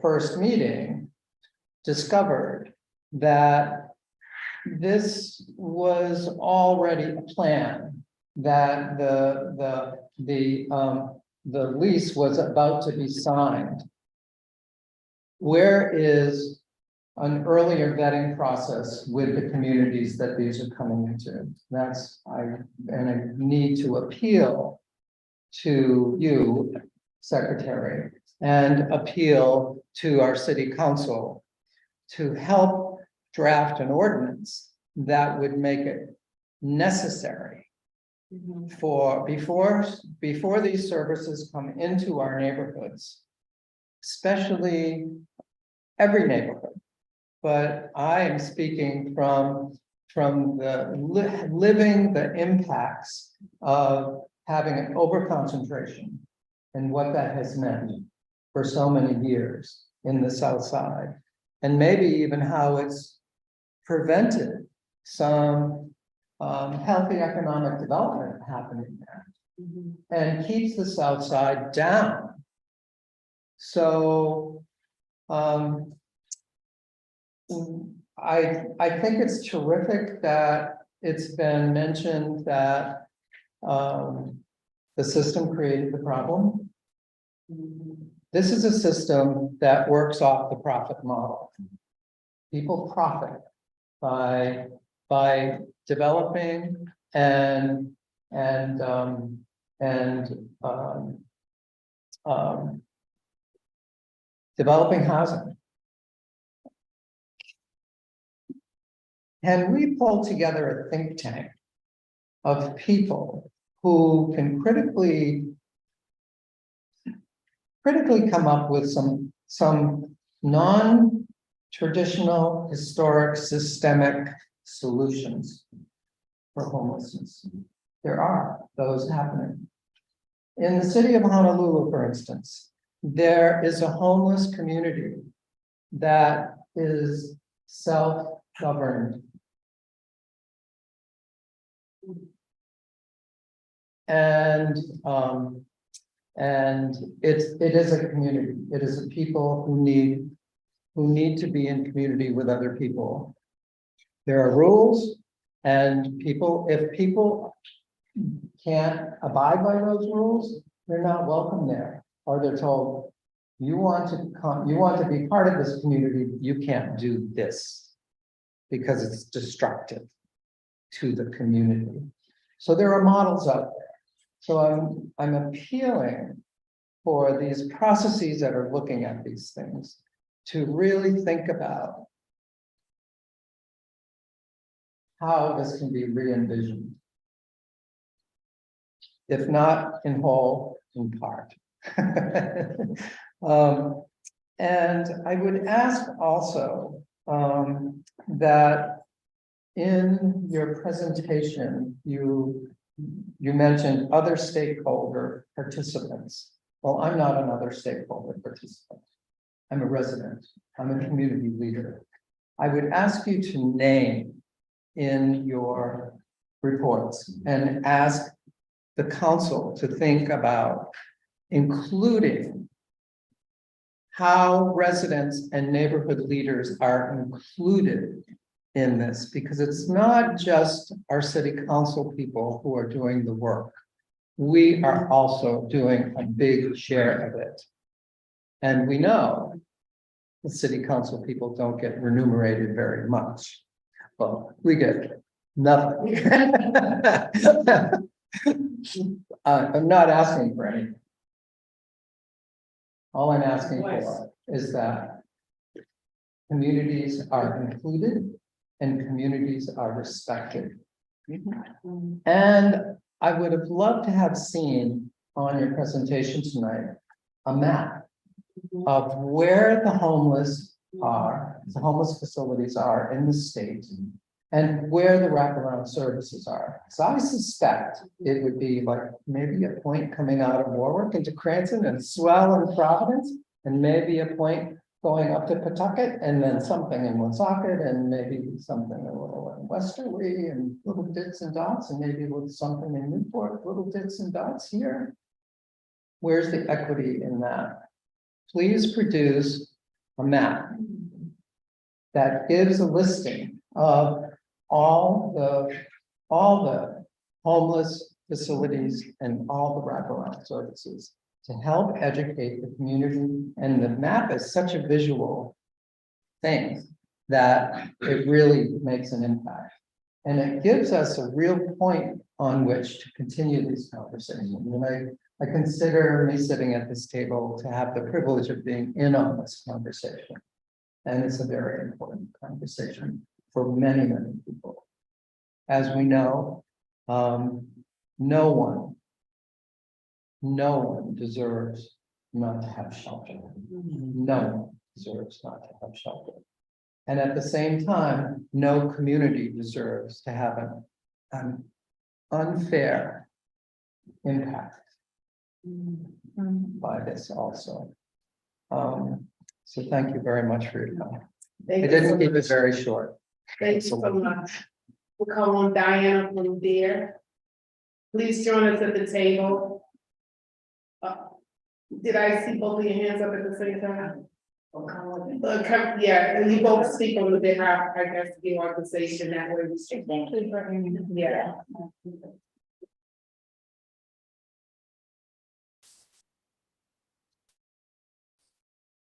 first meeting discovered that this was already a plan, that the lease was about to be signed. Where is an earlier vetting process with the communities that these are coming into? I need to appeal to you, Secretary, and appeal to our city council to help draft an ordinance that would make it necessary for before these services come into our neighborhoods, especially every neighborhood. But I am speaking from the living the impacts of having an overconcentration and what that has meant for so many years in the South Side, and maybe even how it's prevented some healthy economic development happening there, and keeps the South Side down. So I think it's terrific that it's been mentioned that the system created the problem. This is a system that works off the profit model. People profit by developing and developing housing. Can we pull together a think tank of people who can critically come up with some non-traditional, historic, systemic solutions for homelessness? There are those happening. In the city of Honolulu, for instance, there is a homeless community that is self-governed. And it is a community. It is a people who need who need to be in community with other people. There are rules, and if people can't abide by those rules, they're not welcome there. Or they're told, you want to be part of this community, you can't do this because it's destructive to the community. So there are models out there. So I'm appealing for these processes that are looking at these things to really think about how this can be re-envisioned. If not in whole, in part. And I would ask also that in your presentation, you mentioned other stakeholder participants. Well, I'm not another stakeholder participant. I'm a resident. I'm a community leader. I would ask you to name in your reports and ask the council to think about including how residents and neighborhood leaders are included in this, because it's not just our city council people who are doing the work. We are also doing a big share of it. And we know the city council people don't get remunerated very much. Well, we get nothing. I'm not asking for anything. All I'm asking for is that communities are included and communities are respected. And I would have loved to have seen on your presentation tonight a map of where the homeless facilities are in the state and where the wraparound services are. So I suspect it would be like maybe a point coming out of Warwick into Cranston and Swell in Providence, and maybe a point going up to Pawtucket, and then something in Woonsocket, and maybe something a little in Westerly, and little bits and dots, and maybe with something in Newport, little bits and dots here. Where's the equity in that? Please produce a map that gives a listing of all the homeless facilities and all the wraparound services to help educate the community. And the map is such a visual thing that it really makes an impact. And it gives us a real point on which to continue these conversations. And I consider me sitting at this table to have the privilege of being in on this conversation. And it's a very important conversation for many, many people. As we know, no one deserves not to have shelter. No one deserves not to have shelter. And at the same time, no community deserves to have an unfair impact by this also. So thank you very much for your time. I didn't keep it very short. Thank you so much. We'll call on Diana from there. Please join us at the table. Did I see both of your hands up at the same time? Yeah, you both speak on the behalf, I guess, of the organization that way. Thank you for yeah.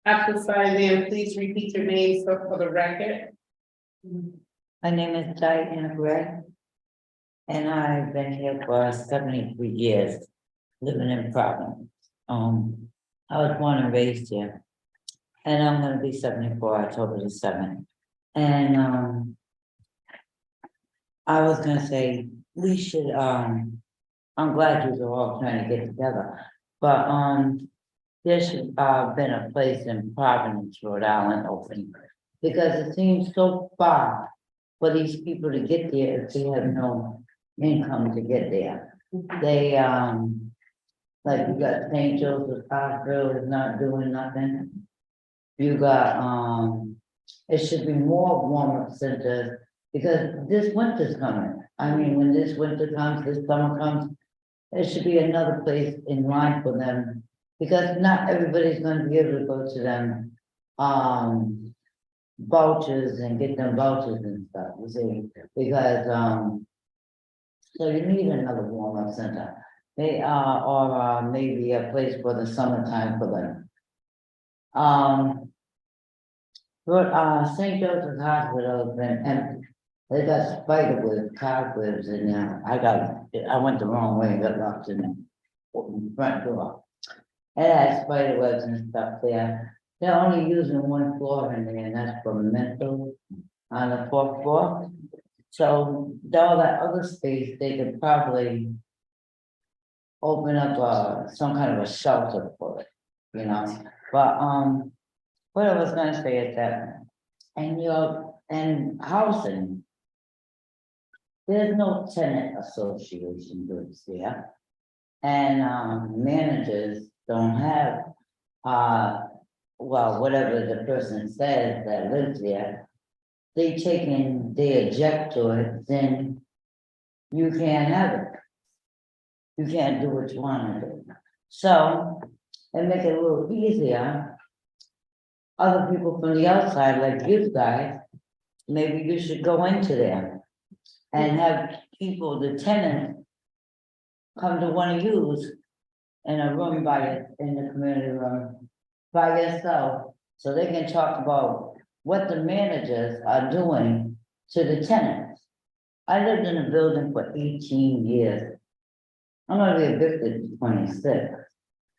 After signing in, please repeat your name for the record. My name is Diana Gray, and I've been here for 73 years, living in Providence. I was born and raised here, and I'm going to be 74 October the 7th. And I was going to say we should. I'm glad you are all trying to get together, but there should been a place in Providence, Rhode Island, open, because it seems so far for these people to get there if they have no income to get there. They like you got St. Joseph's Hospital is not doing nothing. You got it should be more warm-up centers, because this winter's coming. I mean, when this winter comes, this summer comes, there should be another place in line for them, because not everybody's going to be able to go to them. vouchers and get them vouchers and stuff, you see, because, so you need another warm-up center. They are, or maybe a place for the summertime for them. But, St. Joseph's Hospital has been empty. They got spider webs, cobwebs in there. I went the wrong way and got locked in the front door. It has spider webs and stuff there. They're only using one floor in there, and that's for mental on the 4th floor. So all that other space, they could probably open up some kind of a shelter for it, you know. But what I was gonna say is that, and housing, there's no tenant association groups there. And managers don't have well, whatever the person says that lives there, they eject to it, then you can't have it. You can't do what you want to do. So, and make it a little easier. Other people from the outside, like you guys, maybe you should go into there and have people, the tenants, come to one of yous in a room in the community room by yourself, so they can talk about what the managers are doing to the tenants. I lived in a building for 18 years. I'm gonna be evicted in 26.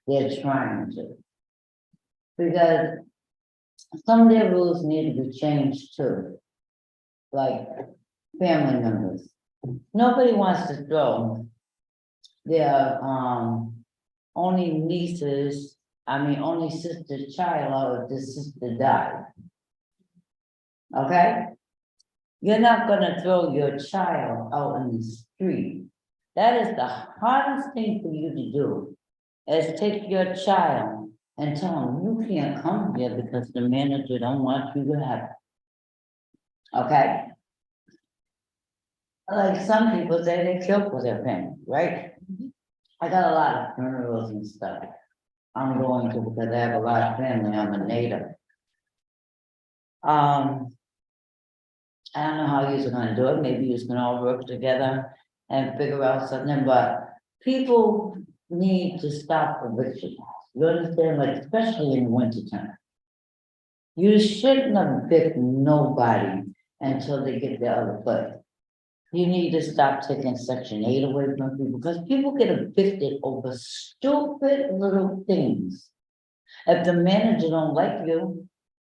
They're trying to. Because some of their rules need to be changed too. Like family members. Nobody wants to throw their only sister's child out if the sister died. Okay? You're not gonna throw your child out in the street. That is the hardest thing for you to do, is take your child and tell them you can't come here because the manager don't want you to have it. Okay? Like some people say they kill for their family, right? I got a lot of funerals and stuff. I'm going to because I have a lot of family. I'm a native. I don't know how you're gonna do it. Maybe you're gonna all work together and figure out something, but people need to stop eviction. You understand, like especially in winter time. You shouldn't evict nobody until they get their other place. You need to stop taking Section 8 away from people, because people get evicted over stupid little things. If the manager don't like you,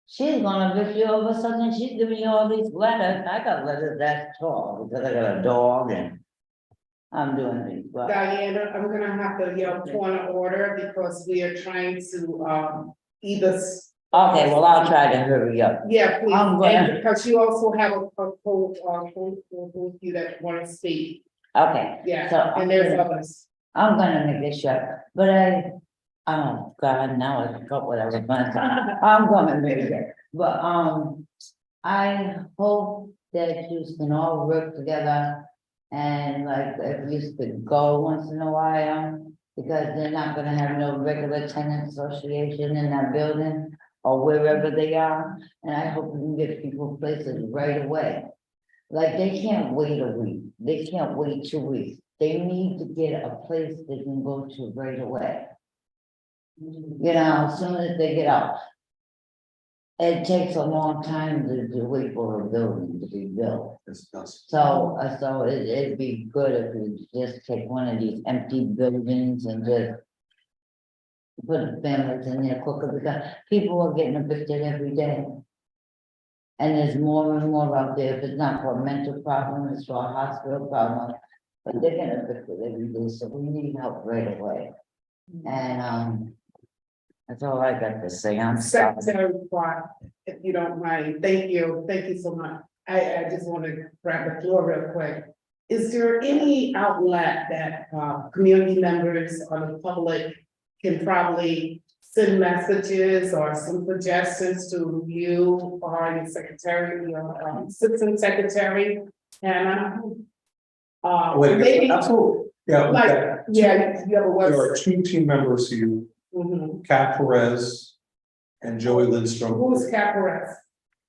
she's gonna evict you over something. She's giving you all these letters. I got letters that tall because I got a dog and I'm doing things. But Diana, I'm gonna have to yell point of order because we are trying to either. okay, well, I'll try to hurry up. Yeah, please, I'm gonna- and because you also have a whole you that want to speak. Okay. Yeah, So and there's others. I'm gonna make it short, but oh God, now I forgot what I was gonna say. I'm gonna make it, but I hope that you can all work together and like if you could go once in a while, because they're not gonna have no regular tenant association in that building or wherever they are, and I hope we can get people places right away. Like they can't wait a week, they can't wait 2 weeks, they need to get a place they can go to right away. You know, as soon as they get out. It takes a long time to wait for a building to be built. Yes, it does. So it'd be good if we just take one of these empty buildings and just put families in there quicker, because people are getting evicted every day. And there's more and more out there. If it's not for a mental problem, it's for a hospital problem. But they're getting evicted every day, so we need help right away. And that's all I got to say. I'm sorry. Secretary Pryor, if you don't mind, thank you so much. I just want to grab the floor real quick. Is there any outlet that community members or the public can probably send messages or some suggestions to you or your secretary, your assistant secretary, Hannah? Maybe Absolutely, yeah. like, yeah, you have a There are website. 2 team members here, Mhm. Kat Perez and Joey Lindstrom. Who's Caparez?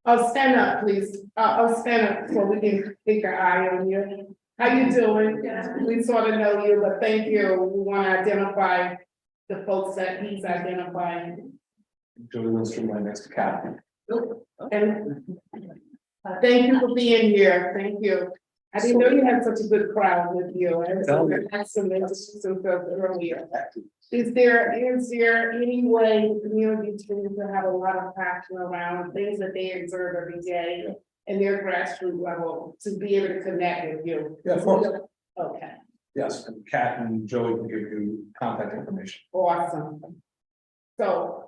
Oh, stand up, please. Stand up so we can take our eye on you. How you doing? We sort of know you, but thank you. We want to identify the folks that he's identifying. Julie Lindstrom, right next to Kathy. And thank you for being here. Thank you. I didn't know you had such a good crowd with you. I had some interesting stuff earlier. Is there any way the community to have a lot of passion around things that they observe every day in their grassroots level to be able to connect with you? Yeah, of course. Okay, Yes, and Kat and Joey can give you contact information. awesome. So,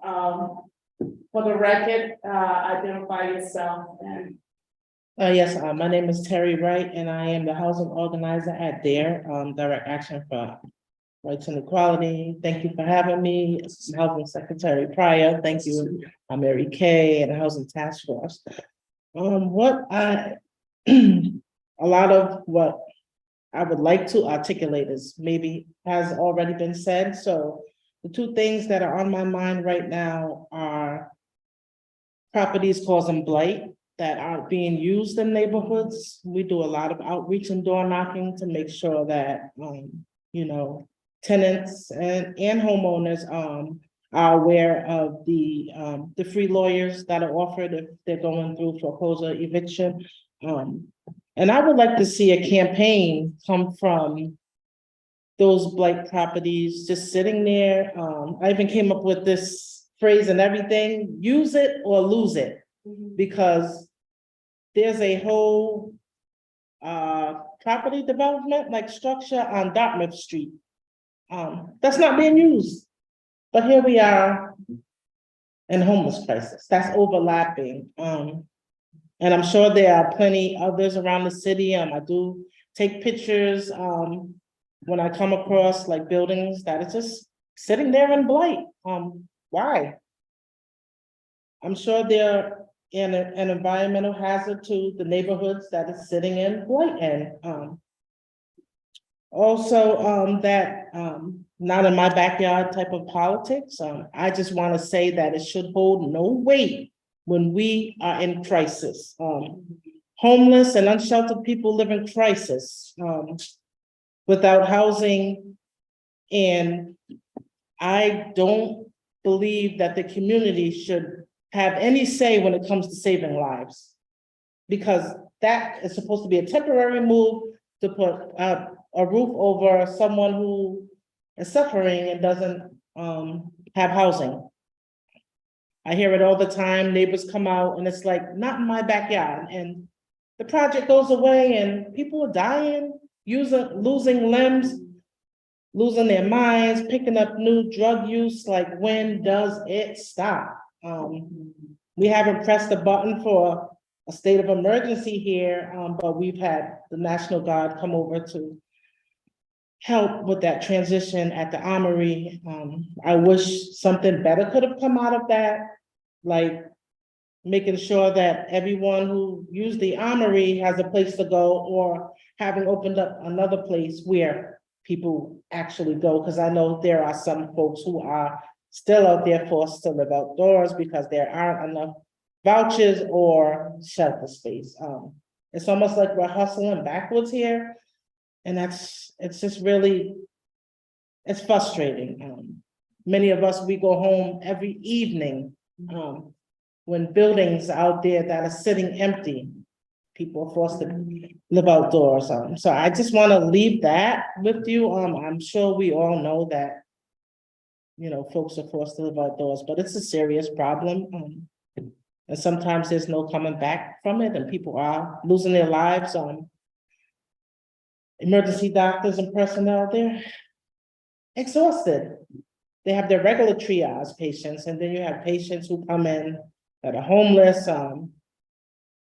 for the record, identify yourself and Yes, my name is Terry Wright, and I am the housing organizer at DARE, Direct Action for Rights and Equality. Thank you for having me. Housing Secretary Pryor, thank you. I'm Mary Kay and Housing Task Force. A lot of what I would like to articulate is maybe has already been said. So the two things that are on my mind right now are properties causing blight that aren't being used in neighborhoods. We do a lot of outreach and door knocking to make sure that, tenants and homeowners, are aware of the free lawyers that are offered if they're going through foreclosure eviction. And I would like to see a campaign come from those blight properties just sitting there. I even came up with this phrase and everything: use it or lose it. Because there's a whole property development like structure on Dartmouth Street. That's not being used. But here we are in homeless crisis. That's overlapping. And I'm sure there are plenty others around the city. I do take pictures when I come across like buildings that are just sitting there in blight. Why? I'm sure they're an environmental hazard to the neighborhoods that it's sitting in blight in. Also, not in my backyard type of politics. I just want to say that it should hold no weight when we are in crisis. Homeless and unsheltered people live in crisis without housing. And I don't believe that the community should have any say when it comes to saving lives. Because that is supposed to be a temporary move to put a roof over someone who is suffering and doesn't have housing. I hear it all the time. Neighbors come out and it's like, not in my backyard. And the project goes away and people are dying, losing limbs, losing their minds, picking up new drug use. Like, when does it stop? We haven't pressed the button for a state of emergency here, but we've had the National Guard come over to help with that transition at the Armory. I wish something better could have come out of that, like making sure that everyone who used the Armory has a place to go, or having opened up another place where people actually go. Because I know there are some folks who are still out there forced to live outdoors because there aren't enough vouchers or shelter space. It's almost like we're hustling backwards here. And it's just really, it's frustrating. Many of us, we go home every evening when buildings out there that are sitting empty, people are forced to live outdoors. So I just want to leave that with you. I'm sure we all know that, folks are forced to live outdoors, but it's a serious problem. And sometimes there's no coming back from it, and people are losing their lives. Emergency doctors and personnel, they're exhausted. They have their regular triage patients, and then you have patients who come in that are homeless.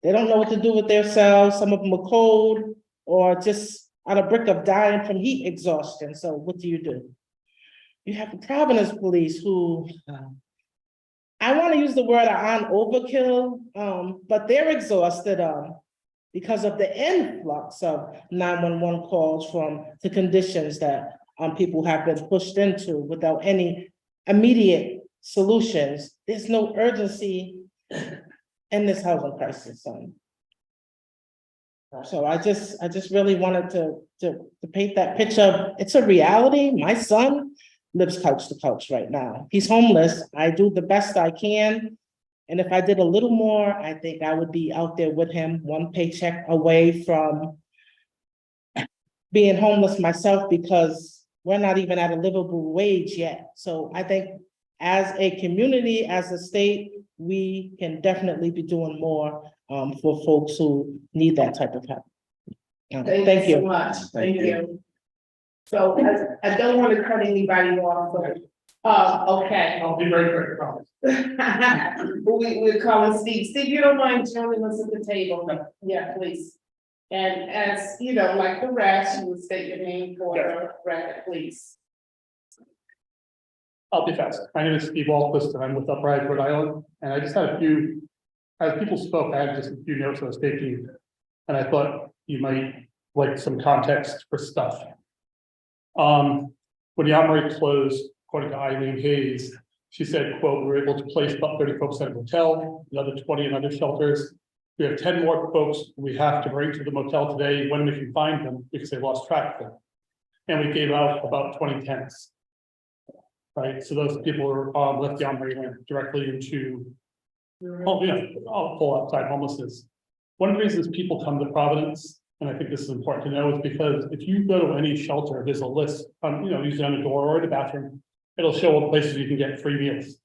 They don't know what to do with themselves. Some of them are cold or just on a brink of dying from heat exhaustion. So what do? You have the Providence police who, I want to use the word on overkill, but they're exhausted because of the influx of 911 calls from the conditions that people have been pushed into without any immediate solutions. There's no urgency in this housing crisis. So I just really wanted to paint that picture. It's a reality. My son lives couch to couch right now. He's homeless. I do the best I can. And if I did a little more, I think I would be out there with him, one paycheck away from being homeless myself, because we're not even at a livable wage yet. So I think as a community, as a state, we can definitely be doing more for folks who need that type of help. Thank you so much. Thank you. So I don't want to cut anybody off, but, okay. I'll be very quick, I promise. We're calling Steve. Steve, you don't mind joining us at the table? Yeah, please. And as, you know, like the rest, you would state your name for the record, please. I'll be fast. My name is Steve Walquist, and I'm with Pryor, Rhode Island, and I just had a few, as people spoke, I had just a few notes I was taking, and I thought you might like some context for stuff. When the armory closed, according to Eileen Hayes, she said, quote, "We were able to place about 30 folks at a motel, another 20 in other shelters. We have 10 more folks we have to bring to the motel today when we can find them because they lost track of them. And we gave out about 20 tents." Right, so those people were left the armory, went directly into, full outside homelessness. One of the reasons people come to Providence, and I think this is important to know, is because if you go to any shelter, there's a list, usually on the door or in the bathroom, it'll show all the places you can get free meals.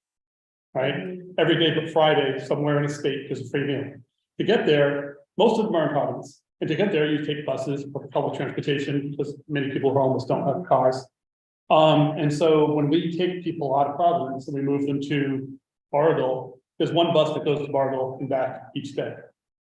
Right, every day but Friday, somewhere in the state, there's a free meal. To get there, most of them are in Providence, and to get there, you take buses or public transportation, because many people who are homeless don't have cars. And so when we take people out of Providence and we move them to Barville, there's one bus that goes to Barville and back each day,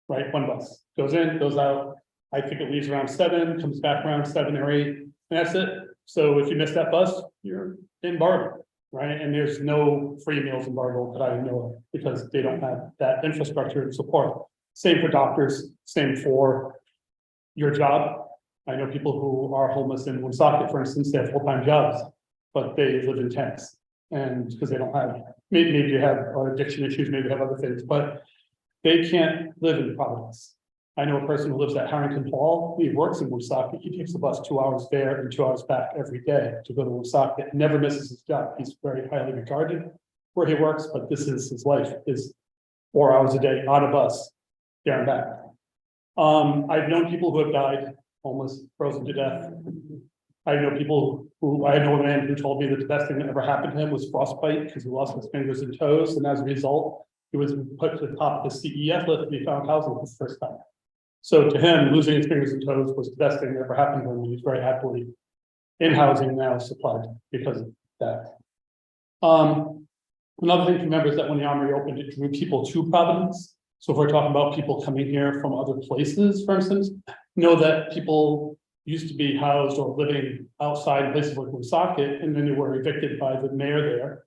right? One bus goes in, goes out. I think it leaves around 7, comes back around 7 or 8, and that's it. So if you miss that bus, you're in Barville, right? And there's no free meals in Barville that I know of because they don't have that infrastructure and support. Same for doctors, same for your job. I know people who are homeless in Woonsocket, for instance, they have full-time jobs, but they live in tents. And because they don't have, maybe you have addiction issues, maybe have other things, but they can't live in Providence. I know a person who lives at Harrington Hall. He works in Woonsocket. He takes the bus 2 hours there and 2 hours back every day to go to Woonsocket. Never misses his job. He's very highly regarded where he works, but this is his life, is 4 hours a day on a bus there and back. I've known people who have died homeless, frozen to death. I know people who, I know a man who told me that the best thing that ever happened to him was frostbite because he lost his fingers and toes. And as a result, he was put to the top of the CEF list and he found housing for the first time. So to him, losing his fingers and toes was the best thing that ever happened to him. He's very happily in housing now, supplied because of that. Another thing to remember is that when the armory opened, it drew people to Providence. So if we're talking about people coming here from other places, for instance, know that people used to be housed or living outside places like Woonsocket, and then they were evicted by the mayor there.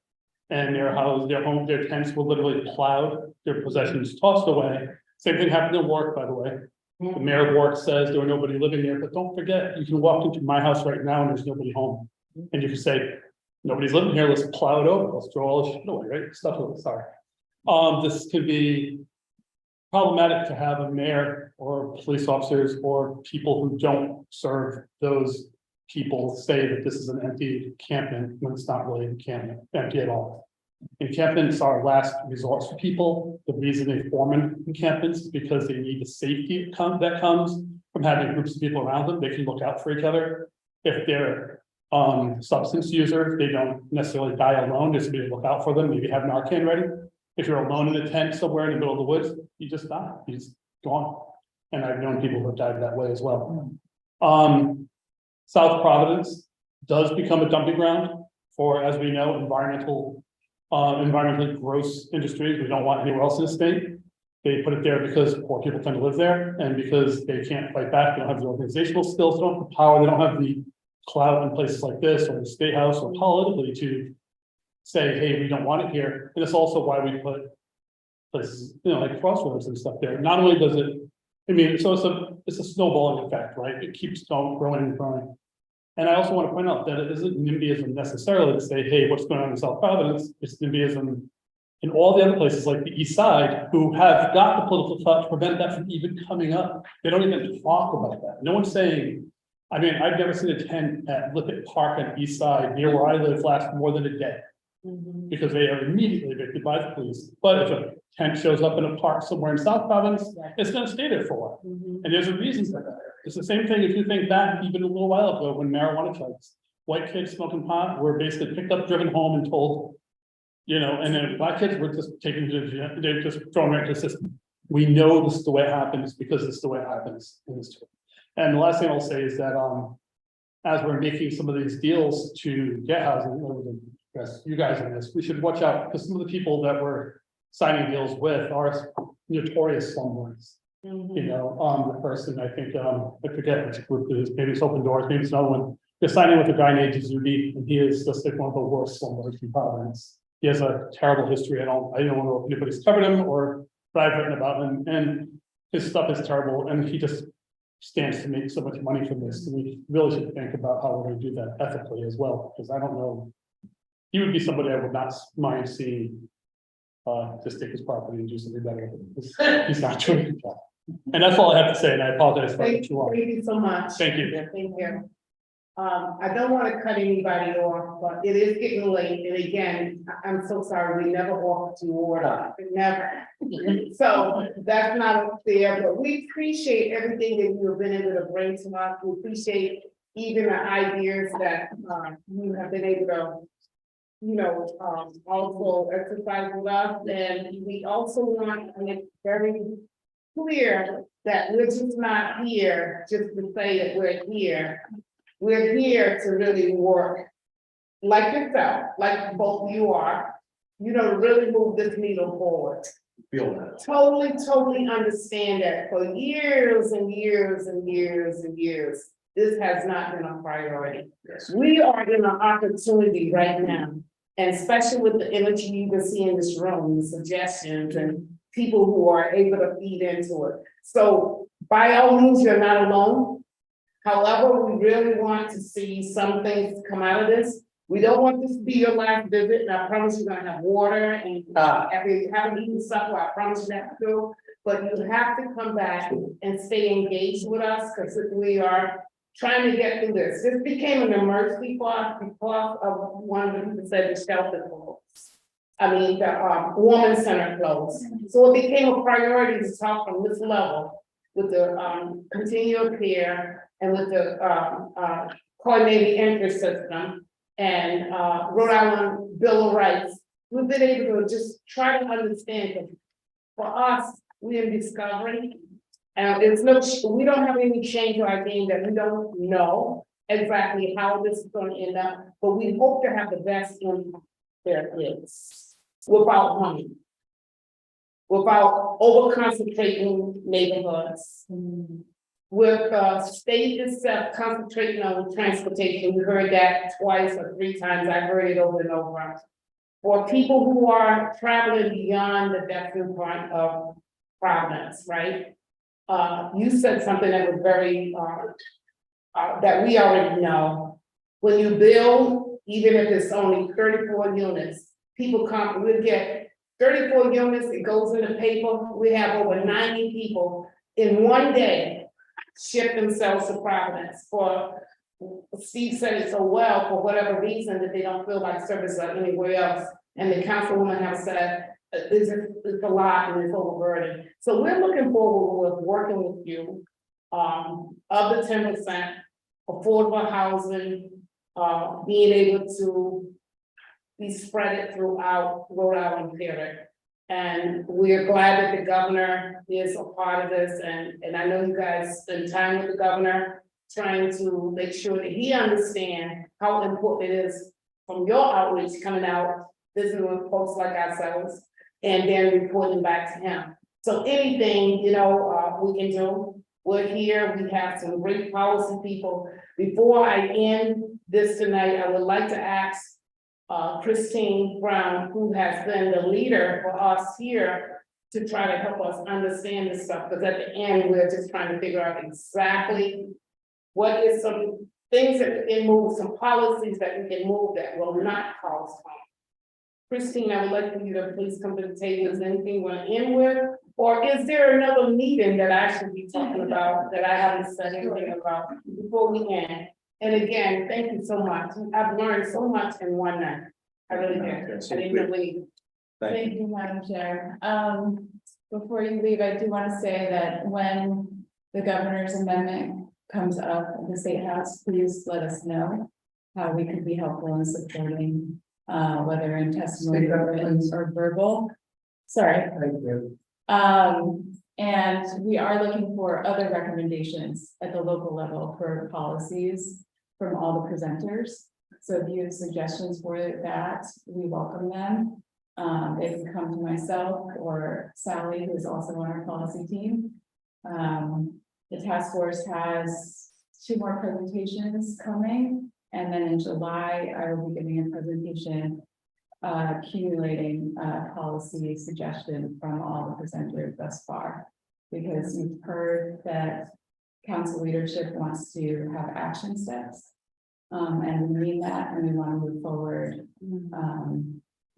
And their house, their tents were literally plowed, their possessions tossed away. Same thing happened in Warwick, by the way. The mayor of Warwick says there were nobody living there, but don't forget, you can walk into my house right now and there's nobody home. And you can say, nobody's living here, let's plow it over, let's throw all the shit away, right? Stuff away, sorry. This could be problematic to have a mayor or police officers or people who don't serve those people say that this is an empty encampment when it's not really encampment, empty at all. Encampments are last resort for people. The reason they form encampments is because they need the safety that comes from having groups of people around them. They can look out for each other. If they're substance users, they don't necessarily die alone. There's somebody to look out for them, maybe have Narcan ready. If you're alone in a tent somewhere in the middle of the woods, you just die, you just gone. And I've known people who have died that way as well. South Providence does become a dumping ground for, as we know, environmentally gross industries. We don't want anywhere else in the state. They put it there because poor people tend to live there and because they can't fight back. They don't have the organizational skills, they don't have the power, they don't have the clout in places like this or the state house or politically to say, hey, we don't want it here. And it's also why we put places, like crossroads and stuff there. Not only does it, so it's a snowballing effect, right? It keeps growing and growing. And I also want to point out that it isn't NIMBYism necessarily to say, hey, what's going on in South Providence? It's NIMBYism in all the other places like the east side, who have got the political thought to prevent that from even coming up. They don't even talk about that. No one's saying, I mean, I've never seen a tent at Lippet Park on the east side near where I live last more than a day. Because they are immediately evicted by the police. But if a tent shows up in a park somewhere in South Providence, it's gonna stay there for a while. And there's a reason for that. It's the same thing if you think back even a little while ago when marijuana trucks, white kids smoking pot were basically picked up, driven home and told, you know, and then black kids were just taken to the jail, they're just thrown right into the system. We know this is the way it happens because this is the way it happens in this. And the last thing I'll say is that, as we're making some of these deals to get housing, yes, you guys in this, we should watch out because some of the people that we're signing deals with are notorious slumlords. You know, the person, I think, I forget which group it is, maybe it's Open Doors, maybe it's another one. They're signing with a guy named Zuby, and he is just like one of the worst slumlords in Providence. He has a terrible history. I don't know if anybody's covered him or but I've written about him, and his stuff is terrible, and he just stands to make so much money from this. And we really should think about how we're going to do that ethically as well, because I don't know. He would be somebody I would not mind seeing just take his property and do something better with it. He's not doing a good job. And that's all I have to say, and I apologize for it too long. Thank you so much. Thank you. Thank you. I don't want to cut anybody off, but it is getting late, and again, I'm so sorry, we never offered you water, never. So that's not fair, but we appreciate everything that you have been able to bring to us. We appreciate even the ideas that you have been able to, you know, also exercise with us, and we also want to make very clear that we're just not here just to say that we're here. We're here to really work like yourself, like both of you are, you know, really move this needle forward. Feel that. Totally understand that for years and years and years and years, this has not been a priority. Yes. We are in an opportunity right now, and especially with the energy you can see in this room, the suggestions and people who are able to feed into it. So by all means, you're not alone. However, we really want to see some things come out of this. We don't want this to be your last visit, and I promise you're gonna have water and if you haven't eaten supper, I promise you that too. But you have to come back and stay engaged with us because we are trying to get through this. This became an emergency for us because of one of the people said the shelter closed. I mean, the women's center closed. So it became a priority to talk from this level with the continual care and with the coordinated interest system and Rhode Island Bill of Rights. We've been able to just try to understand that for us, we're in discovery. And it's no, we don't have any change or idea that we don't know exactly how this is going to end up, but we hope to have the best impact there is without money, without over concentrating neighborhoods. With state itself concentrating on transportation, we heard that twice or three times. I heard it over and over. For people who are traveling beyond the Destiny point of Providence, right? You said something that was very that we already know. When you build, even if it's only 34 units, people come. We get 34 units. It goes in the paper. We have over 90 people in one day ship themselves to Providence. For Steve said it so well, for whatever reason that they don't feel like service or anywhere else. And the councilwoman has said it's a lot and it's overburdened. So we're looking forward with working with you of the 10% affordable housing, being able to be spread throughout Rhode Island period. And we are glad that the governor is a part of this, and I know you guys spend time with the governor trying to make sure that he understands how important it is from your outreach coming out, visiting with folks like ourselves, and then reporting back to him. So anything, you know, we can do, we're here, we have some great policy people. Before I end this tonight, I would like to ask Christine Brown, who has been the leader for us here, to try to help us understand this stuff, because at the end, we're just trying to figure out exactly what is some things that we can move, some policies that we can move that will not cause harm. Christine, I would like for you to please come to the table. Is there anything you want to end with? Or is there another meeting that I should be talking about that I haven't said anything about before we end? And again, thank you so much. I've learned so much in one night. I really did. I didn't believe. Thank you. You, Madam Chair. Before you leave, I do want to say that when the governor's amendment comes up at the State House, please let us know how we could be helpful in supporting, whether in testimony or written or verbal. Sorry. And we are looking for other recommendations at the local level for policies from all the presenters. So if you have suggestions for that, we welcome them. They can come to myself or Sally, who is also on our policy team. The task force has 2 more presentations coming. And then in July, I will be giving a presentation accumulating policy suggestion from all the presenters thus far. Because we've heard that council leadership wants to have action steps. And we mean that, and we want to move forward,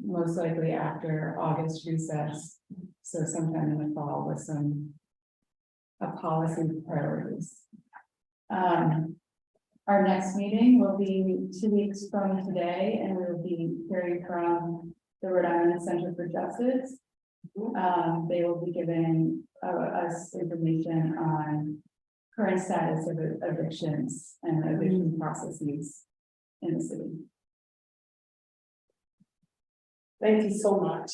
most likely after August recess. So sometime in the fall with some policy priorities. Our next meeting will be 2 weeks from today, and we will be hearing from the Rhode Island Center for Justice. They will be giving us information on current status of evictions and eviction processes in the city. Thank you so much.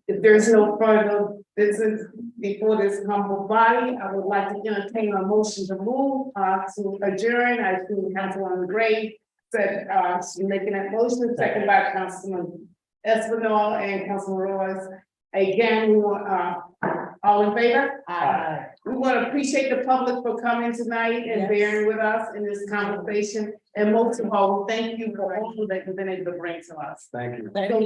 If there's no further business before this humble body, I would like to entertain a motion to move to adjourn. I see Councilwoman Gray said she's making that motion, second by Councilman Espinal and Councilman Royce. Again, we want all in favor? Aye. We want to appreciate the public for coming tonight and bearing with us in this conversation. And most of all, thank you for all that you've been able to bring to us. Thank you. Thank you.